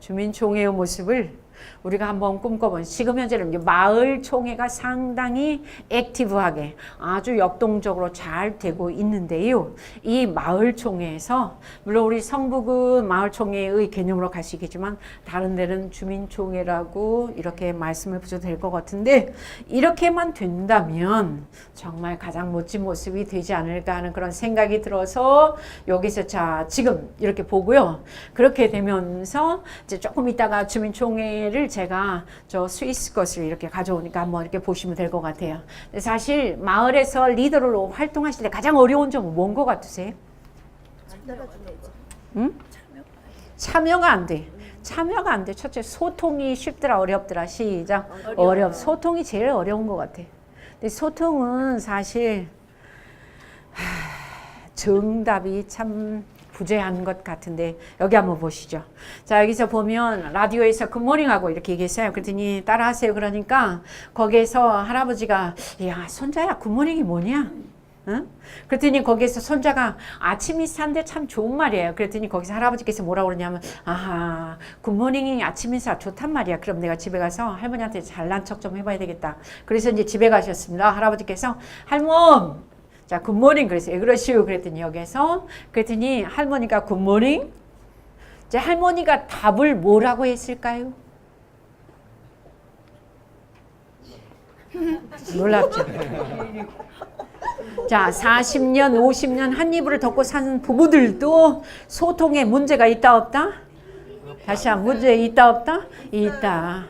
주민총회의 모습을 우리가 한번 꿈꿔본 지금 현재는 이제 마을총회가 상당히 액티브하게 아주 역동적으로 잘 되고 있는데요. 이 마을총회에서 물론 우리 성북은 마을총회의 개념으로 갈 수 있겠지만 다른 데는 주민총회라고 이렇게 말씀을 붙여도 될 것 같은데 이렇게만 된다면 정말 가장 멋진 모습이 되지 않을까 하는 그런 생각이 들어서 여기서 자 지금 이렇게 보고요. 그렇게 되면서 이제 조금 있다가 주민총회를 제가 저 스위스 것을 이렇게 가져오니까 한번 이렇게 보시면 될 것 같아요. 사실 마을에서 리더로 활동하실 때 가장 어려운 점은 뭔 것 같으세요? 응? 참여가 안 돼. 참여가 안 돼. 첫째 소통이 쉽더라 어렵더라. 시작. 소통이 제일 어려운 것 같아. 근데 소통은 사실 정답이 참 부재한 것 같은데 여기 한번 보시죠. 자 여기서 보면 라디오에서 굿모닝하고 이렇게 얘기했어요. 그랬더니 따라하세요. 그러니까 거기에서 할아버지가 야 손자야 굿모닝이 뭐냐? 응? 그랬더니 거기에서 손자가 아침 인사인데 참 좋은 말이에요. 그랬더니 거기서 할아버지께서 뭐라고 그러냐면 아하 굿모닝이 아침 인사 좋단 말이야. 그럼 내가 집에 가서 할머니한테 잘난 척 좀 해봐야 되겠다. 그래서 이제 집에 가셨습니다. 할아버지께서 할멈 자, 굿모닝 그랬어요. 그러시오. 그랬더니 여기서 그랬더니 할머니가 굿모닝. 이제 할머니가 답을 뭐라고 했을까요? 놀랍죠. 자, 40년, 50년 한 이불을 덮고 사는 부부들도 소통에 문제가 있다 없다? 다시 한 문제 있다 없다? 있다.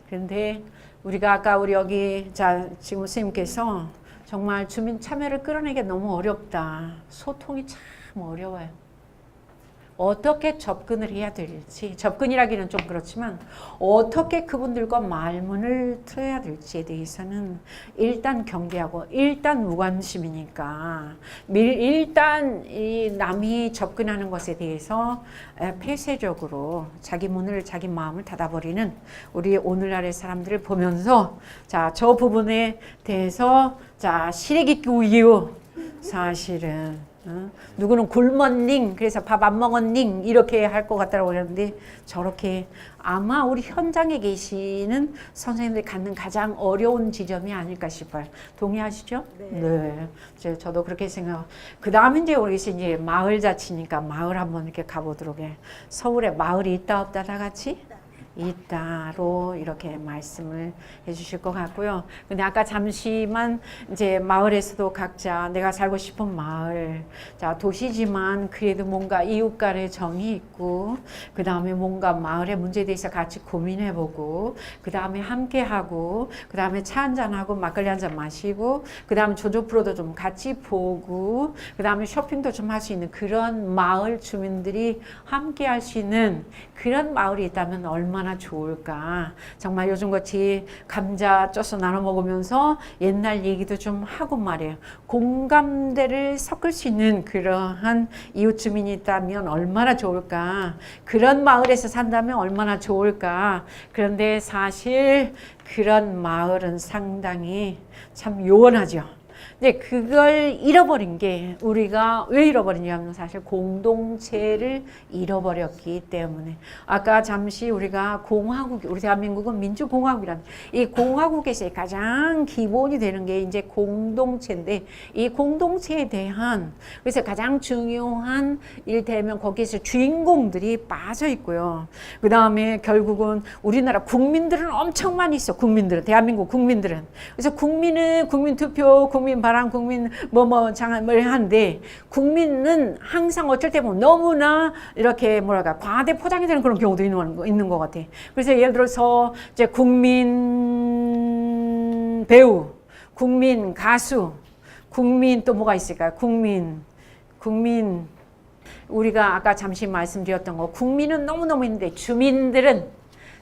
그런데 우리가 아까 우리 여기 자 지금 선생님께서 정말 주민 참여를 끌어내기 너무 어렵다. 소통이 참 어려워요. 어떻게 접근을 해야 될지 접근이라기는 좀 그렇지만 어떻게 그분들과 말문을 트여야 될지에 대해서는 일단 경계하고 일단 무관심이니까 일단 이 남이 접근하는 것에 대해서 폐쇄적으로 자기 문을 자기 마음을 닫아버리는 우리 오늘날의 사람들을 보면서 자 저 부분에 대해서 자 시래기구이요 사실은 누구는 굶었닝 그래서 밥 안 먹었닝 이렇게 할 것 같다고 그러는데 저렇게 아마 우리 현장에 계시는 선생님들이 갖는 가장 어려운 지점이 아닐까 싶어요. 동의하시죠? 네. 저도 그렇게 생각하고 그 다음에 이제 우리 이제 마을 자치니까 마을 한번 이렇게 가보도록 해. 서울에 마을이 있다 없다 다 같이? 있다로 이렇게 말씀을 해주실 것 같고요. 근데 아까 잠시만 이제 마을에서도 각자 내가 살고 싶은 마을, 자 도시지만 그래도 뭔가 이웃 간의 정이 있고, 그 다음에 뭔가 마을의 문제에 대해서 같이 고민해보고, 그 다음에 함께하고, 그 다음에 차 한잔하고 막걸리 한잔 마시고, 그 다음에 조조 프로도 좀 같이 보고, 그 다음에 쇼핑도 좀 할 수 있는 그런 마을 주민들이 함께할 수 있는 그런 마을이 있다면 얼마나 좋을까. 정말 요즘같이 감자 쪄서 나눠 먹으면서 옛날 얘기도 좀 하고 말이에요. 공감대를 섞을 수 있는 그러한 이웃 주민이 있다면 얼마나 좋을까. 그런 마을에서 산다면 얼마나 좋을까. 그런데 사실 그런 마을은 상당히 참 요원하죠. 근데 그걸 잃어버린 게 우리가 왜 잃어버리냐면 사실 공동체를 잃어버렸기 때문에 아까 잠시 우리가 공화국 우리 대한민국은 민주공화국이란 이 공화국에서의 가장 기본이 되는 게 이제 공동체인데 이 공동체에 대한 그래서 가장 중요한 일테면 거기에서 주인공들이 빠져 있고요. 그 다음에 결국은 우리나라 국민들은 엄청 많이 있어. 국민들은 대한민국 국민들은 그래서 국민은 국민 투표 국민 바람 국민 장을 하는데 국민은 항상 어쩔 때 보면 너무나 이렇게 뭐랄까 과대 포장이 되는 그런 경우도 있는 것 같아. 그래서 예를 들어서 이제 국민 배우, 국민 가수, 국민 또 뭐가 있을까요? 국민 우리가 아까 잠시 말씀드렸던 거 국민은 너무너무 있는데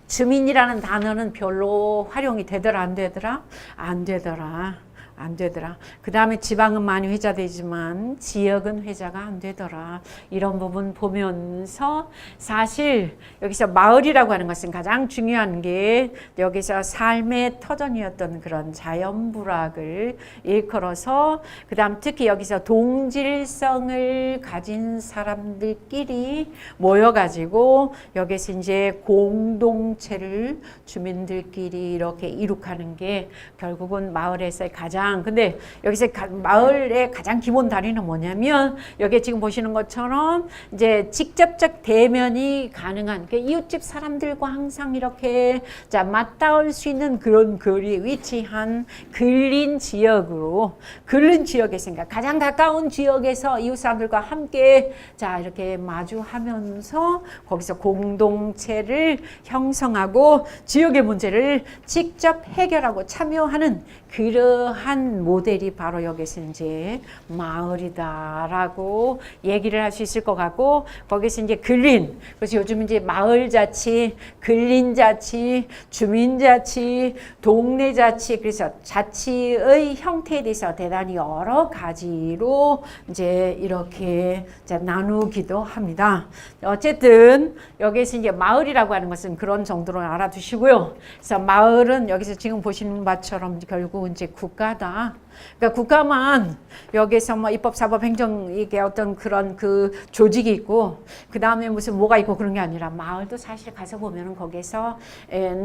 주민이라는 단어는 별로 활용이 되더라 안 되더라? 안 되더라. 안 되더라. 그 다음에 지방은 많이 회자되지만 지역은 회자가 안 되더라. 이런 부분 보면서 사실 여기서 마을이라고 하는 것은 가장 중요한 게 여기서 삶의 터전이었던 그런 자연불학을 일컬어서 그 다음 특히 여기서 동질성을 가진 사람들끼리 모여가지고 여기서 이제 공동체를 주민들끼리 이렇게 이룩하는 게 결국은 마을에서의 가장 근데 여기서 마을의 가장 기본 다리는 뭐냐면 여기 지금 보시는 것처럼 이제 직접적 대면이 가능한 이웃집 사람들과 항상 이렇게 자 맞닿을 수 있는 그런 거리에 위치한 근린 지역으로 근린 지역에서 그러니까 가장 가까운 지역에서 이웃 사람들과 함께 자 이렇게 마주하면서 거기서 공동체를 형성하고 지역의 문제를 직접 해결하고 참여하는 그러한 모델이 바로 여기서 이제 마을이다라고 얘기를 할 수 있을 것 같고 거기서 이제 근린 그래서 요즘 이제 마을자치, 근린자치, 주민자치, 동네자치 그래서 자치의 형태에 대해서 대단히 여러 가지로 이제 이렇게 나누기도 합니다. 어쨌든 여기서 이제 마을이라고 하는 것은 그런 정도로 알아두시고요. 그래서 마을은 여기서 지금 보시는 바처럼 결국 이제 국가다. 그러니까 국가만 여기서 뭐 입법, 사법, 행정 이게 어떤 그런 그 조직이 있고 그 다음에 무슨 뭐가 있고 그런 게 아니라 마을도 사실 가서 보면은 거기서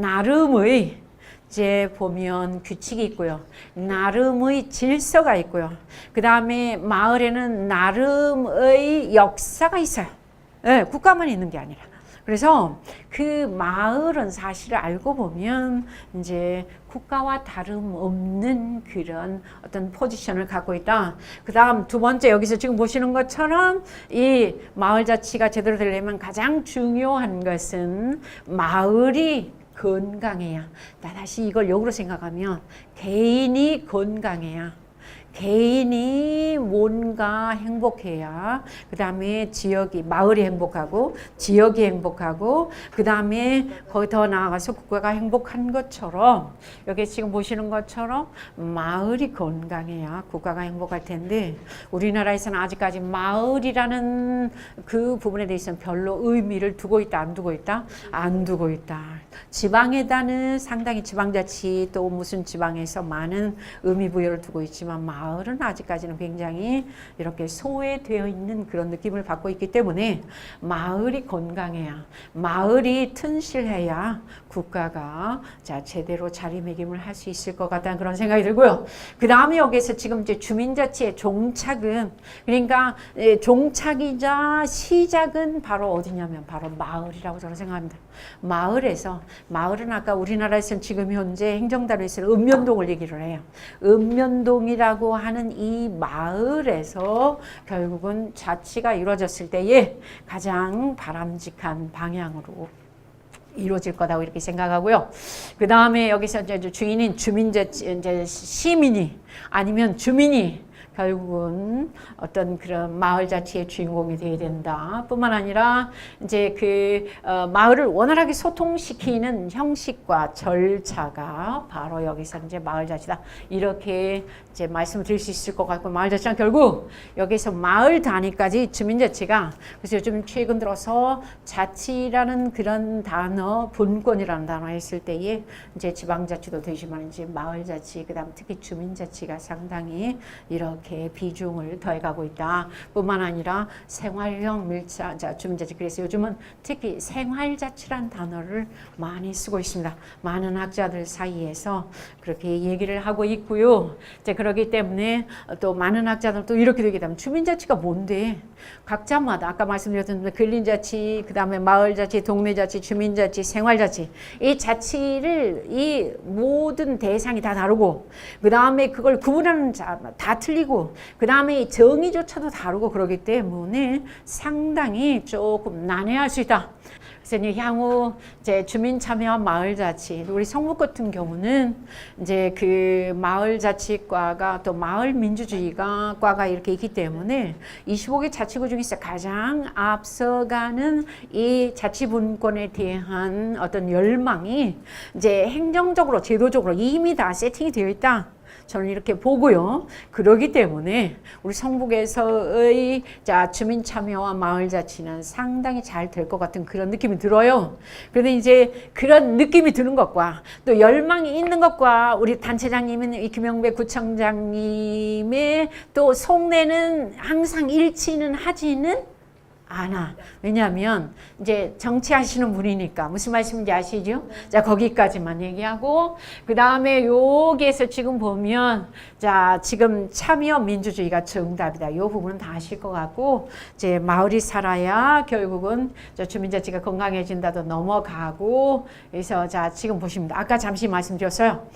나름의 이제 보면 규칙이 있고요. 나름의 질서가 있고요. 그 다음에 마을에는 나름의 역사가 있어요. 네, 국가만 있는 게 아니라. 그래서 그 마을은 사실 알고 보면 이제 국가와 다름없는 그런 어떤 포지션을 갖고 있다. 그 다음 두 번째 여기서 지금 보시는 것처럼 이 마을 자치가 제대로 되려면 가장 중요한 것은 마을이 건강해야. 나 다시 이걸 역으로 생각하면 개인이 건강해야. 개인이 뭔가 행복해야 그 다음에 지역이 마을이 행복하고 지역이 행복하고 그 다음에 거기 더 나아가서 국가가 행복한 것처럼 여기 지금 보시는 것처럼 마을이 건강해야 국가가 행복할 텐데 우리나라에서는 아직까지 마을이라는 그 부분에 대해서는 별로 의미를 두고 있다 안 두고 있다? 안 두고 있다. 지방에다는 상당히 지방자치 또 무슨 지방에서 많은 의미 부여를 두고 있지만 마을은 아직까지는 굉장히 이렇게 소외되어 있는 그런 느낌을 받고 있기 때문에 마을이 건강해야 마을이 튼실해야 국가가 자 제대로 자리매김을 할 수 있을 것 같다는 그런 생각이 들고요. 그 다음에 여기서 지금 이제 주민자치의 종착은 그러니까 종착이자 시작은 바로 어디냐면 바로 마을이라고 저는 생각합니다. 마을에서 마을은 아까 우리나라에서는 지금 현재 행정단위에서는 읍면동을 얘기를 해요. 읍면동이라고 하는 이 마을에서 결국은 자치가 이루어졌을 때에 가장 바람직한 방향으로 이루어질 거다고 이렇게 생각하고요. 그 다음에 여기서 이제 주인인 주민자치, 이제 시민이 아니면 주민이 결국은 어떤 그런 마을 자치의 주인공이 되어야 된다. 뿐만 아니라 이제 그 마을을 원활하게 소통시키는 형식과 절차가 바로 여기서 이제 마을 자치다. 이렇게 이제 말씀을 드릴 수 있을 것 같고 마을 자치는 결국 여기서 마을 단위까지 주민 자치가 그래서 요즘 최근 들어서 자치라는 그런 단어, 분권이라는 단어 했을 때에 이제 지방 자치도 되지만 이제 마을 자치, 그다음 특히 주민 자치가 상당히 이렇게 비중을 더해가고 있다. 뿐만 아니라 생활형 밀착 주민자치 그래서 요즘은 특히 생활자치란 단어를 많이 쓰고 있습니다. 많은 학자들 사이에서 그렇게 얘기를 하고 있고요. 이제 그렇기 때문에 또 많은 학자들도 이렇게 되게 되면 주민자치가 뭔데? 각자마다 아까 말씀드렸던 근린자치, 그 다음에 마을자치, 동네자치, 주민자치, 생활자치 이 자치를 이 모든 대상이 다 다르고 그 다음에 그걸 구분하는 자 다 틀리고 그 다음에 정의조차도 다르고 그러기 때문에 상당히 조금 난해할 수 있다. 그래서 이제 향후 이제 주민 참여와 마을 자치, 우리 성북 같은 경우는 이제 그 마을 자치과가 또 마을 민주주의가 과가 이렇게 있기 때문에 25개 자치구 중에서 가장 앞서가는 이 자치분권에 대한 어떤 열망이 이제 행정적으로 제도적으로 이미 다 세팅이 되어 있다. 저는 이렇게 보고요. 그러기 때문에 우리 성북에서의 자 주민 참여와 마을 자치는 상당히 잘 될 것 같은 그런 느낌이 들어요. 그런데 이제 그런 느낌이 드는 것과 또 열망이 있는 것과 우리 단체장님은 김영배 구청장님의 또 속내는 항상 일치는 하지는 않아. 왜냐하면 이제 정치하시는 분이니까 무슨 말씀인지 아시죠? 자, 거기까지만 얘기하고 그 다음에 여기에서 지금 보면 자, 지금 참여 민주주의가 정답이다. 이 부분은 다 아실 것 같고 이제 마을이 살아야 결국은 주민자치가 건강해진다도 넘어가고 그래서 자, 지금 보시면 아까 잠시 말씀드렸어요.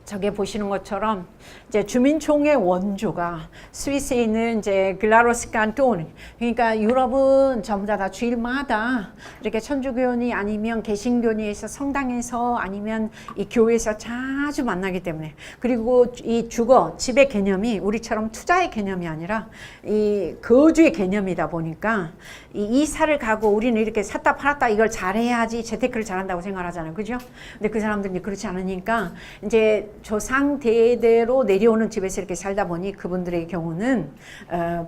저게 보시는 것처럼 이제 주민총회 원조가 스위스에 있는 이제 글라로스 칸톤, 그러니까 유럽은 전부 다 주일마다 이렇게 천주교니 아니면 개신교니에서 성당에서 아니면 이 교회에서 자주 만나기 때문에, 그리고 이 주거 집의 개념이 우리처럼 투자의 개념이 아니라 이 거주의 개념이다 보니까 이 이사를 가고 우리는 이렇게 샀다 팔았다 이걸 잘해야지 재테크를 잘한다고 생각하잖아요, 그죠? 근데 그 사람들이 그렇지 않으니까 이제 조상 대대로 내려오는 집에서 이렇게 살다 보니 그분들의 경우는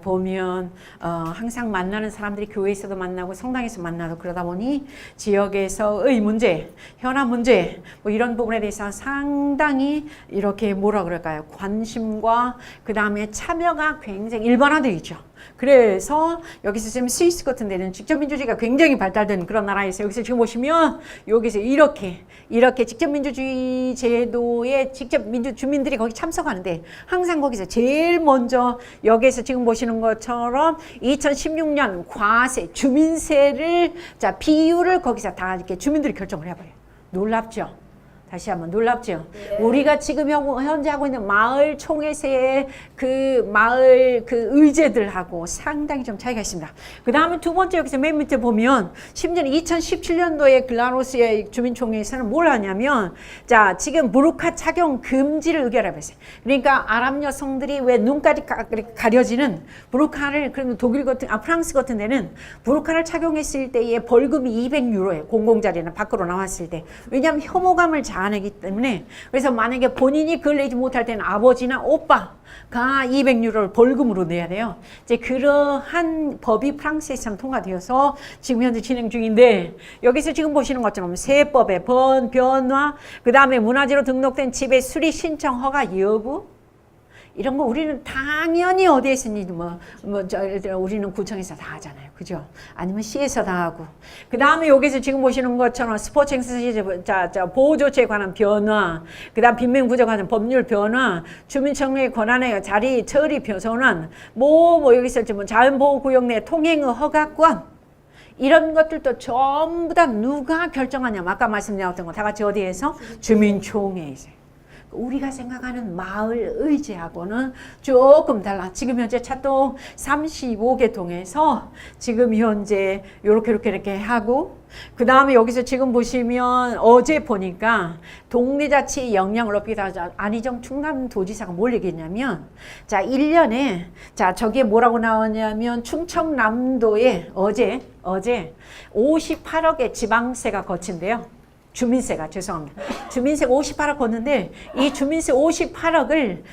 보면 항상 만나는 사람들이 교회에서도 만나고 성당에서 만나고 그러다 보니 지역에서의 문제, 현안 문제 뭐 이런 부분에 대해서 상당히 이렇게 뭐라 그럴까요? 관심과 그 다음에 참여가 굉장히 일반화되어 있죠. 그래서 여기서 지금 스위스 같은 데는 직접 민주주의가 굉장히 발달된 그런 나라에서 여기서 지금 보시면 여기서 이렇게 직접 민주주의 제도에 직접 주민들이 거기 참석하는데 항상 거기서 제일 먼저 여기에서 지금 보시는 것처럼 2016년 과세 주민세를 자 비율을 거기서 다 이렇게 주민들이 결정을 해버려요. 놀랍죠? 다시 한번 놀랍죠? 네. 우리가 지금 현재 하고 있는 마을 총회세의 그 마을 그 의제들하고 상당히 좀 차이가 있습니다. 그 다음에 두 번째 여기서 맨 밑에 보면 심지어 2017년도에 글라로스의 주민총회에서는 뭘 하냐면 자 지금 부르카 착용 금지를 의결해봤어요. 그러니까 아랍 여성들이 왜 눈까지 가려지는 부르카를, 그러면 독일 같은 프랑스 같은 데는 부르카를 착용했을 때의 벌금이 200유로예요. 공공자리나 밖으로 나왔을 때. 왜냐하면 혐오감을 자아내기 때문에. 그래서 만약에 본인이 그걸 내지 못할 때는 아버지나 오빠가 200유로를 벌금으로 내야 돼요. 이제 그러한 법이 프랑스에서는 통과되어서 지금 현재 진행 중인데, 여기서 지금 보시는 것처럼 세법의 변화, 그 다음에 문화재로 등록된 집의 수리 신청 허가 여부, 이런 거 우리는 당연히 어디에 있으니 우리는 구청에서 다 하잖아요, 그죠? 아니면 시에서 다 하고. 그 다음에 여기서 지금 보시는 것처럼 스포츠 행사 보호 조치에 관한 변화, 그 다음 빈민 구제 관한 법률 변화, 주민청의 권한의 자리 처리 변환, 여기서 자연보호구역 내 통행의 허가권, 이런 것들도 전부 다 누가 결정하냐면 아까 말씀드렸던 거 다 같이 어디에서? 주민총회에서. 우리가 생각하는 마을 의제하고는 조금 달라. 지금 현재 차동 35개 동에서 지금 현재 이렇게 하고, 그 다음에 여기서 지금 보시면 어제 보니까 동네자치 역량을 높이기 위해서 안희정 충남도지사가 뭘 얘기했냐면 자 1년에 자 저기에 뭐라고 나왔냐면 충청남도에 어제 58억의 지방세가 거친대요. 주민세가 죄송합니다. 주민세가 58억 걷는데 이 주민세 58억을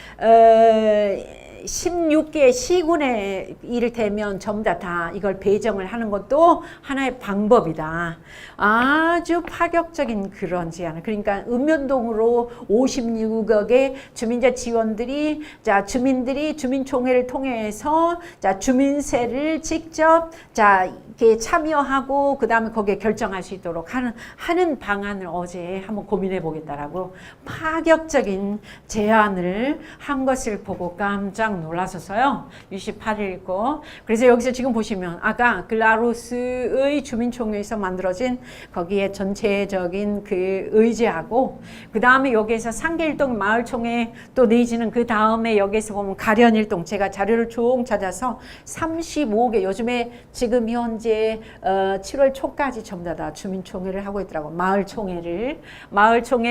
16개 시군에 이를테면 전부 다 이걸 배정을 하는 것도 하나의 방법이다. 아주 파격적인 그런 제안을. 그러니까 읍면동으로 56억의 주민자 지원들이 자 주민들이 주민총회를 통해서 자 주민세를 직접 자 이렇게 참여하고 그 다음에 거기에 결정할 수 있도록 하는 방안을 어제 한번 고민해 보겠다라고 파격적인 제안을 한 것을 보고 깜짝 놀라서요. 28일 있고. 그래서 여기서 지금 보시면 아까 글라로스의 주민총회에서 만들어진 거기에 전체적인 그 의제하고 그 다음에 여기에서 상계일동 마을총회 또 내지는 그 다음에 여기에서 보면 가련일동 제가 자료를 쭉 찾아서 35개 요즘에 지금 현재 7월 초까지 전부 다 주민총회를 하고 있더라고. 마을총회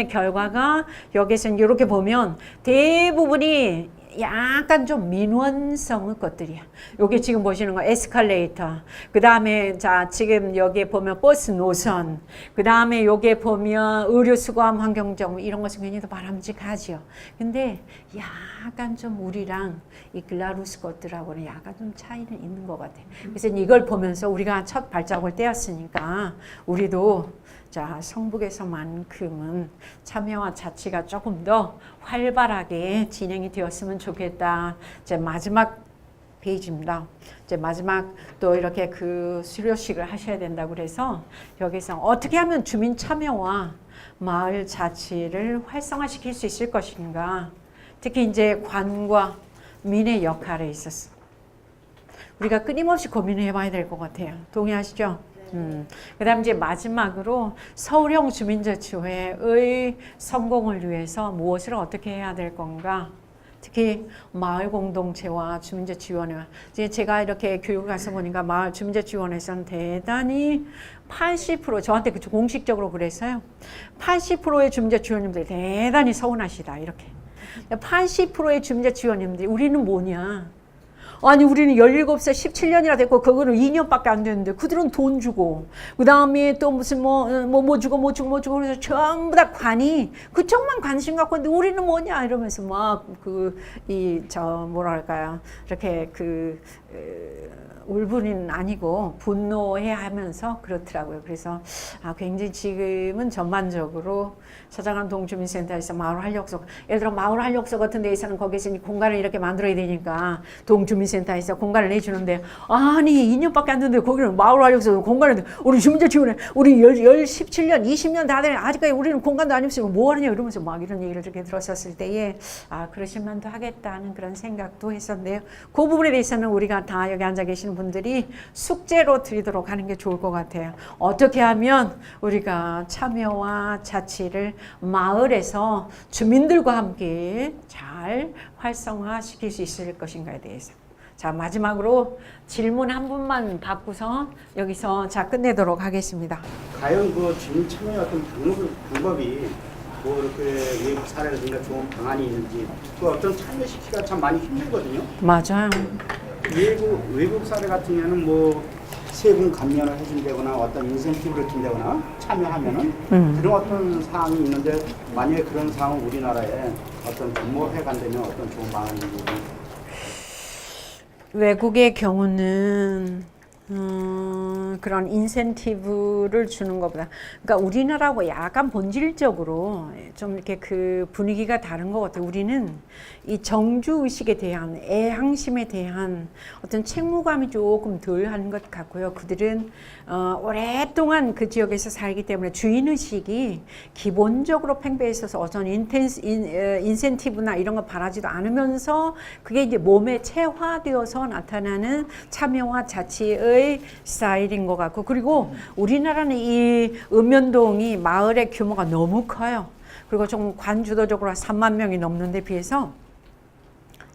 결과가 여기서 이렇게 보면 대부분이 약간 좀 민원성의 것들이야. 요게 지금 보시는 거 에스컬레이터. 그 다음에 자 지금 여기에 보면 버스 노선. 그 다음에 요게 보면 의료수거함 환경정 이런 것은 굉장히 더 바람직하죠. 근데 약간 좀 우리랑 이 글라루스 것들하고는 약간 좀 차이는 있는 것 같아. 그래서 이걸 보면서 우리가 첫 발자국을 떼었으니까 우리도 자, 성북에서만큼은 참여와 자치가 조금 더 활발하게 진행이 되었으면 좋겠다. 이제 마지막 페이지입니다. 이제 마지막 또 이렇게 그 수료식을 하셔야 된다고 그래서 여기서 어떻게 하면 주민 참여와 마을 자치를 활성화시킬 수 있을 것인가. 특히 이제 관과 민의 역할에 있어서 우리가 끊임없이 고민을 해봐야 될 것 같아요. 동의하시죠? 그 다음 이제 마지막으로 서울형 주민자치회의 성공을 위해서 무엇을 어떻게 해야 될 건가? 특히 마을 공동체와 주민자치위원회와 이제 제가 이렇게 교육 가서 보니까 마을 주민자치위원회에서는 대단히 80% 저한테 공식적으로 그랬어요. 80%의 주민자치위원님들이 대단히 서운하시다 이렇게. 80%의 주민자치위원님들이 우리는 뭐냐? 아니 우리는 17살 17년이나 됐고 그거는 2년밖에 안 됐는데 그들은 돈 주고 그 다음에 또 무슨 뭐 주고 그래서 전부 다 관이 그쪽만 관심 갖고 있는데 우리는 뭐냐 이러면서 막 뭐랄까요 이렇게 울분은 아니고 분노해 하면서 그렇더라고요. 그래서 굉장히 지금은 전반적으로 서장안 동주민센터에서 마을 활력소 예를 들어 마을 활력소 같은 데에서는 거기서 공간을 이렇게 만들어야 되니까 동주민센터에서 공간을 내주는데 아니 2년밖에 안 됐는데 거기는 마을 활력소 공간을 우리 주민자치원회 우리 17년 20년 다 되는 아직까지 우리는 공간도 안 없으면 뭐 하느냐 이러면서 막 이런 얘기를 이렇게 들었었을 때에 그러실만도 하겠다는 그런 생각도 했었는데요. 그 부분에 대해서는 우리가 다 여기 앉아 계시는 분들이 숙제로 드리도록 하는 게 좋을 것 같아요. 어떻게 하면 우리가 참여와 자치를 마을에서 주민들과 함께 잘 활성화시킬 수 있을 것인가에 대해서. 자, 마지막으로 질문 한 분만 받고서 여기서 끝내도록 하겠습니다. 과연 그 주민 참여의 어떤 방법이 뭐 이렇게 외국 사례라든가 좋은 방안이 있는지 그 어떤 참여시키기가 참 많이 힘들거든요. 맞아요. 외국 사례 같은 경우는 뭐 세금 감면을 해준다거나 어떤 인센티브를 준다거나 참여하면은 그런 어떤 사항이 있는데 만약에 그런 사항을 우리나라에 어떤 접목해 간다면 어떤 좋은 방안인지. 외국의 경우는 그런 인센티브를 주는 것보다 그러니까 우리나라하고 약간 본질적으로 좀 이렇게 그 분위기가 다른 것 같아요. 우리는 이 정주의식에 대한 애향심에 대한 어떤 책무감이 조금 덜한 것 같고요. 그들은 오랫동안 그 지역에서 살기 때문에 주인의식이 기본적으로 팽배해 있어서 어떤 인센티브나 이런 거 바라지도 않으면서 그게 이제 몸에 체화되어서 나타나는 참여와 자치의 스타일인 것 같고 그리고 우리나라는 이 읍면동이 마을의 규모가 너무 커요. 그리고 좀 관주도적으로 3만 명이 넘는 데 비해서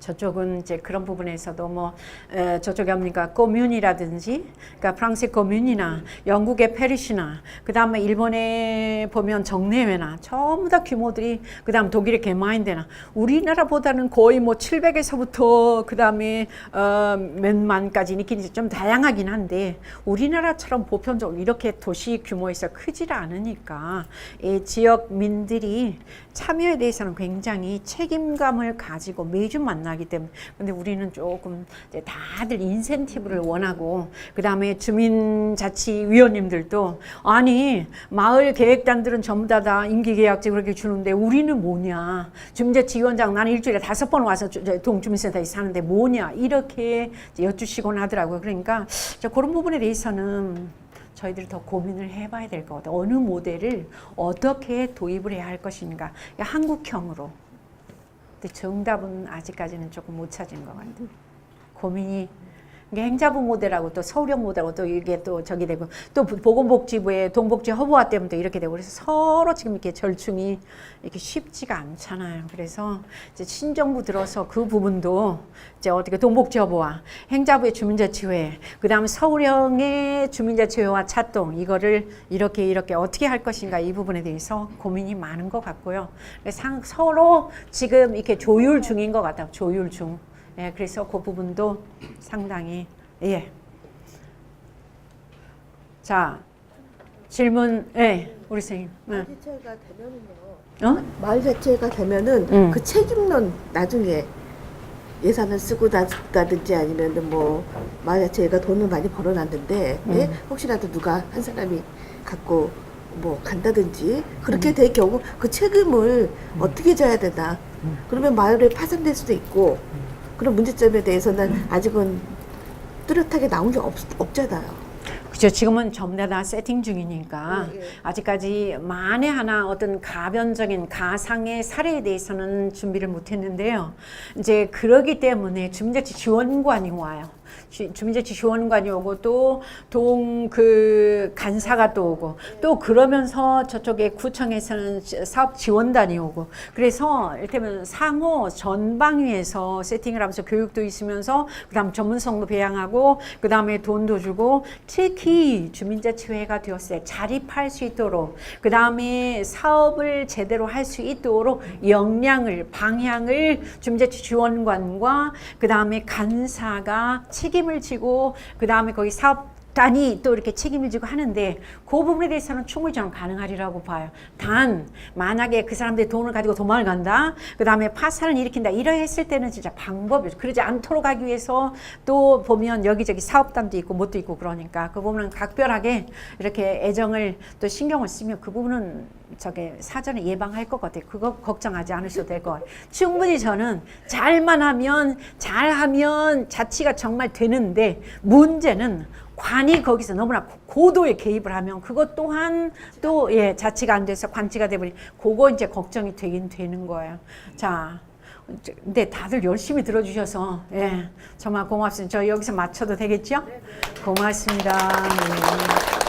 저쪽은 이제 그런 부분에서도 뭐 저쪽에 뭡니까 코뮌이라든지 그러니까 프랑스의 코뮌이나 영국의 페리시나 그 다음에 일본에 보면 정내회나 전부 다 규모들이 그 다음 독일의 게마인데나 우리나라보다는 거의 뭐 700에서부터 그 다음에 몇 만까지 있긴 좀 다양하긴 한데 우리나라처럼 보편적으로 이렇게 도시 규모에서 크질 않으니까 이 지역민들이 참여에 대해서는 굉장히 책임감을 가지고 매주 만나기 때문에 근데 우리는 조금 이제 다들 인센티브를 원하고 그 다음에 주민자치위원님들도 아니 마을 계획단들은 전부 다 임기계약제 그렇게 주는데 우리는 뭐냐 주민자치위원장 나는 일주일에 5번 와서 동주민센터에 사는데 뭐냐 이렇게 여쭈시곤 하더라고요. 그러니까 그런 부분에 대해서는 저희들이 더 고민을 해봐야 될 것 같아요. 어느 모델을 어떻게 도입을 해야 할 것인가. 한국형으로. 근데 정답은 아직까지는 조금 못 찾은 것 같아요. 고민이. 이게 행자부 모델하고 또 서울형 모델하고 또 이게 또 저기 되고 또 보건복지부의 동복지 허브화 때문에 또 이렇게 되고 그래서 서로 지금 이렇게 절충이 이렇게 쉽지가 않잖아요. 그래서 이제 신정부 들어서 그 부분도 이제 어떻게 동복지 허브화, 행자부의 주민자치회, 그 다음에 서울형의 주민자치회와 차동 이거를 이렇게 어떻게 할 것인가 이 부분에 대해서 고민이 많은 것 같고요. 서로 지금 이렇게 조율 중인 것 같아요. 조율 중. 예, 그래서 그 부분도 상당히 예. 자 질문, 예, 우리 선생님. 마을 자체가 되면은요. 어? 마을 자체가 되면은 그 책임론 나중에 예산을 쓰고 나든지 아니면은 뭐 마을 자체가 돈을 많이 벌어놨는데 예? 혹시라도 누가 한 사람이 갖고 뭐 간다든지 그렇게 될 경우 그 책임을 어떻게 져야 되나? 그러면 마을에 파산될 수도 있고 그런 문제점에 대해서는 아직은 뚜렷하게 나온 게 없잖아요. 그죠. 지금은 전부 다 세팅 중이니까 예. 아직까지 만에 하나 어떤 가변적인 가상의 사례에 대해서는 준비를 못했는데요. 이제 그러기 때문에 주민자치 지원관이 와요. 주민자치 지원관이 오고 또 동 그 간사가 또 오고 또 그러면서 저쪽에 구청에서는 사업 지원단이 오고 그래서 이를테면 상호 전방위에서 세팅을 하면서 교육도 있으면서 그다음 전문성도 배양하고 그다음에 돈도 주고 특히 주민자치회가 되었을 때 자립할 수 있도록 그다음에 사업을 제대로 할 수 있도록 역량을 방향을 주민자치 지원관과 그다음에 간사가 책임을 지고 그 다음에 거기 사업단이 또 이렇게 책임을 지고 하는데 그 부분에 대해서는 충분히 저는 가능하리라고 봐요. 단 만약에 그 사람들이 돈을 가지고 도망을 간다 그 다음에 파산을 일으킨다 이러 했을 때는 진짜 방법이 그러지 않도록 하기 위해서 또 보면 여기저기 사업단도 있고 뭣도 있고 그러니까 그 부분은 각별하게 이렇게 애정을 또 신경을 쓰면 그 부분은 저게 사전에 예방할 것 같아요. 그거 걱정하지 않으셔도 될 것 같아요. 충분히 저는 잘하면 자치가 정말 되는데 문제는 관이 거기서 너무나 고도의 개입을 하면 그것 또한 또 예, 자치가 안 돼서 관치가 돼버리 그거 이제 걱정이 되긴 되는 거예요. 자, 근데 다들 열심히 들어주셔서 예, 정말 고맙습니다. 저 여기서 마쳐도 되겠죠? 고맙습니다. 네.